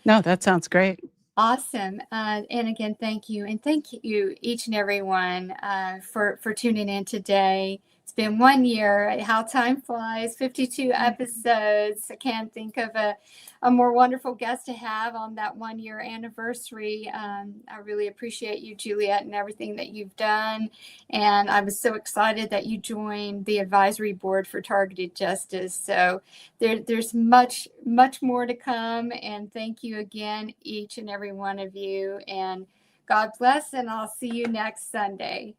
No, that sounds great. Awesome. And again, thank you. And thank you, each and every one, for tuning in today. It's been 1 year. How time flies, 52 episodes. I can't think of a more wonderful guest to have on that 1 year anniversary. I really appreciate you, Juliette, and everything that you've done. And I was so excited that you joined the advisory board for Targeted Justice. So there's much, much more to come. And thank you again, each and every one of you. And God bless, and I'll see you next Sunday.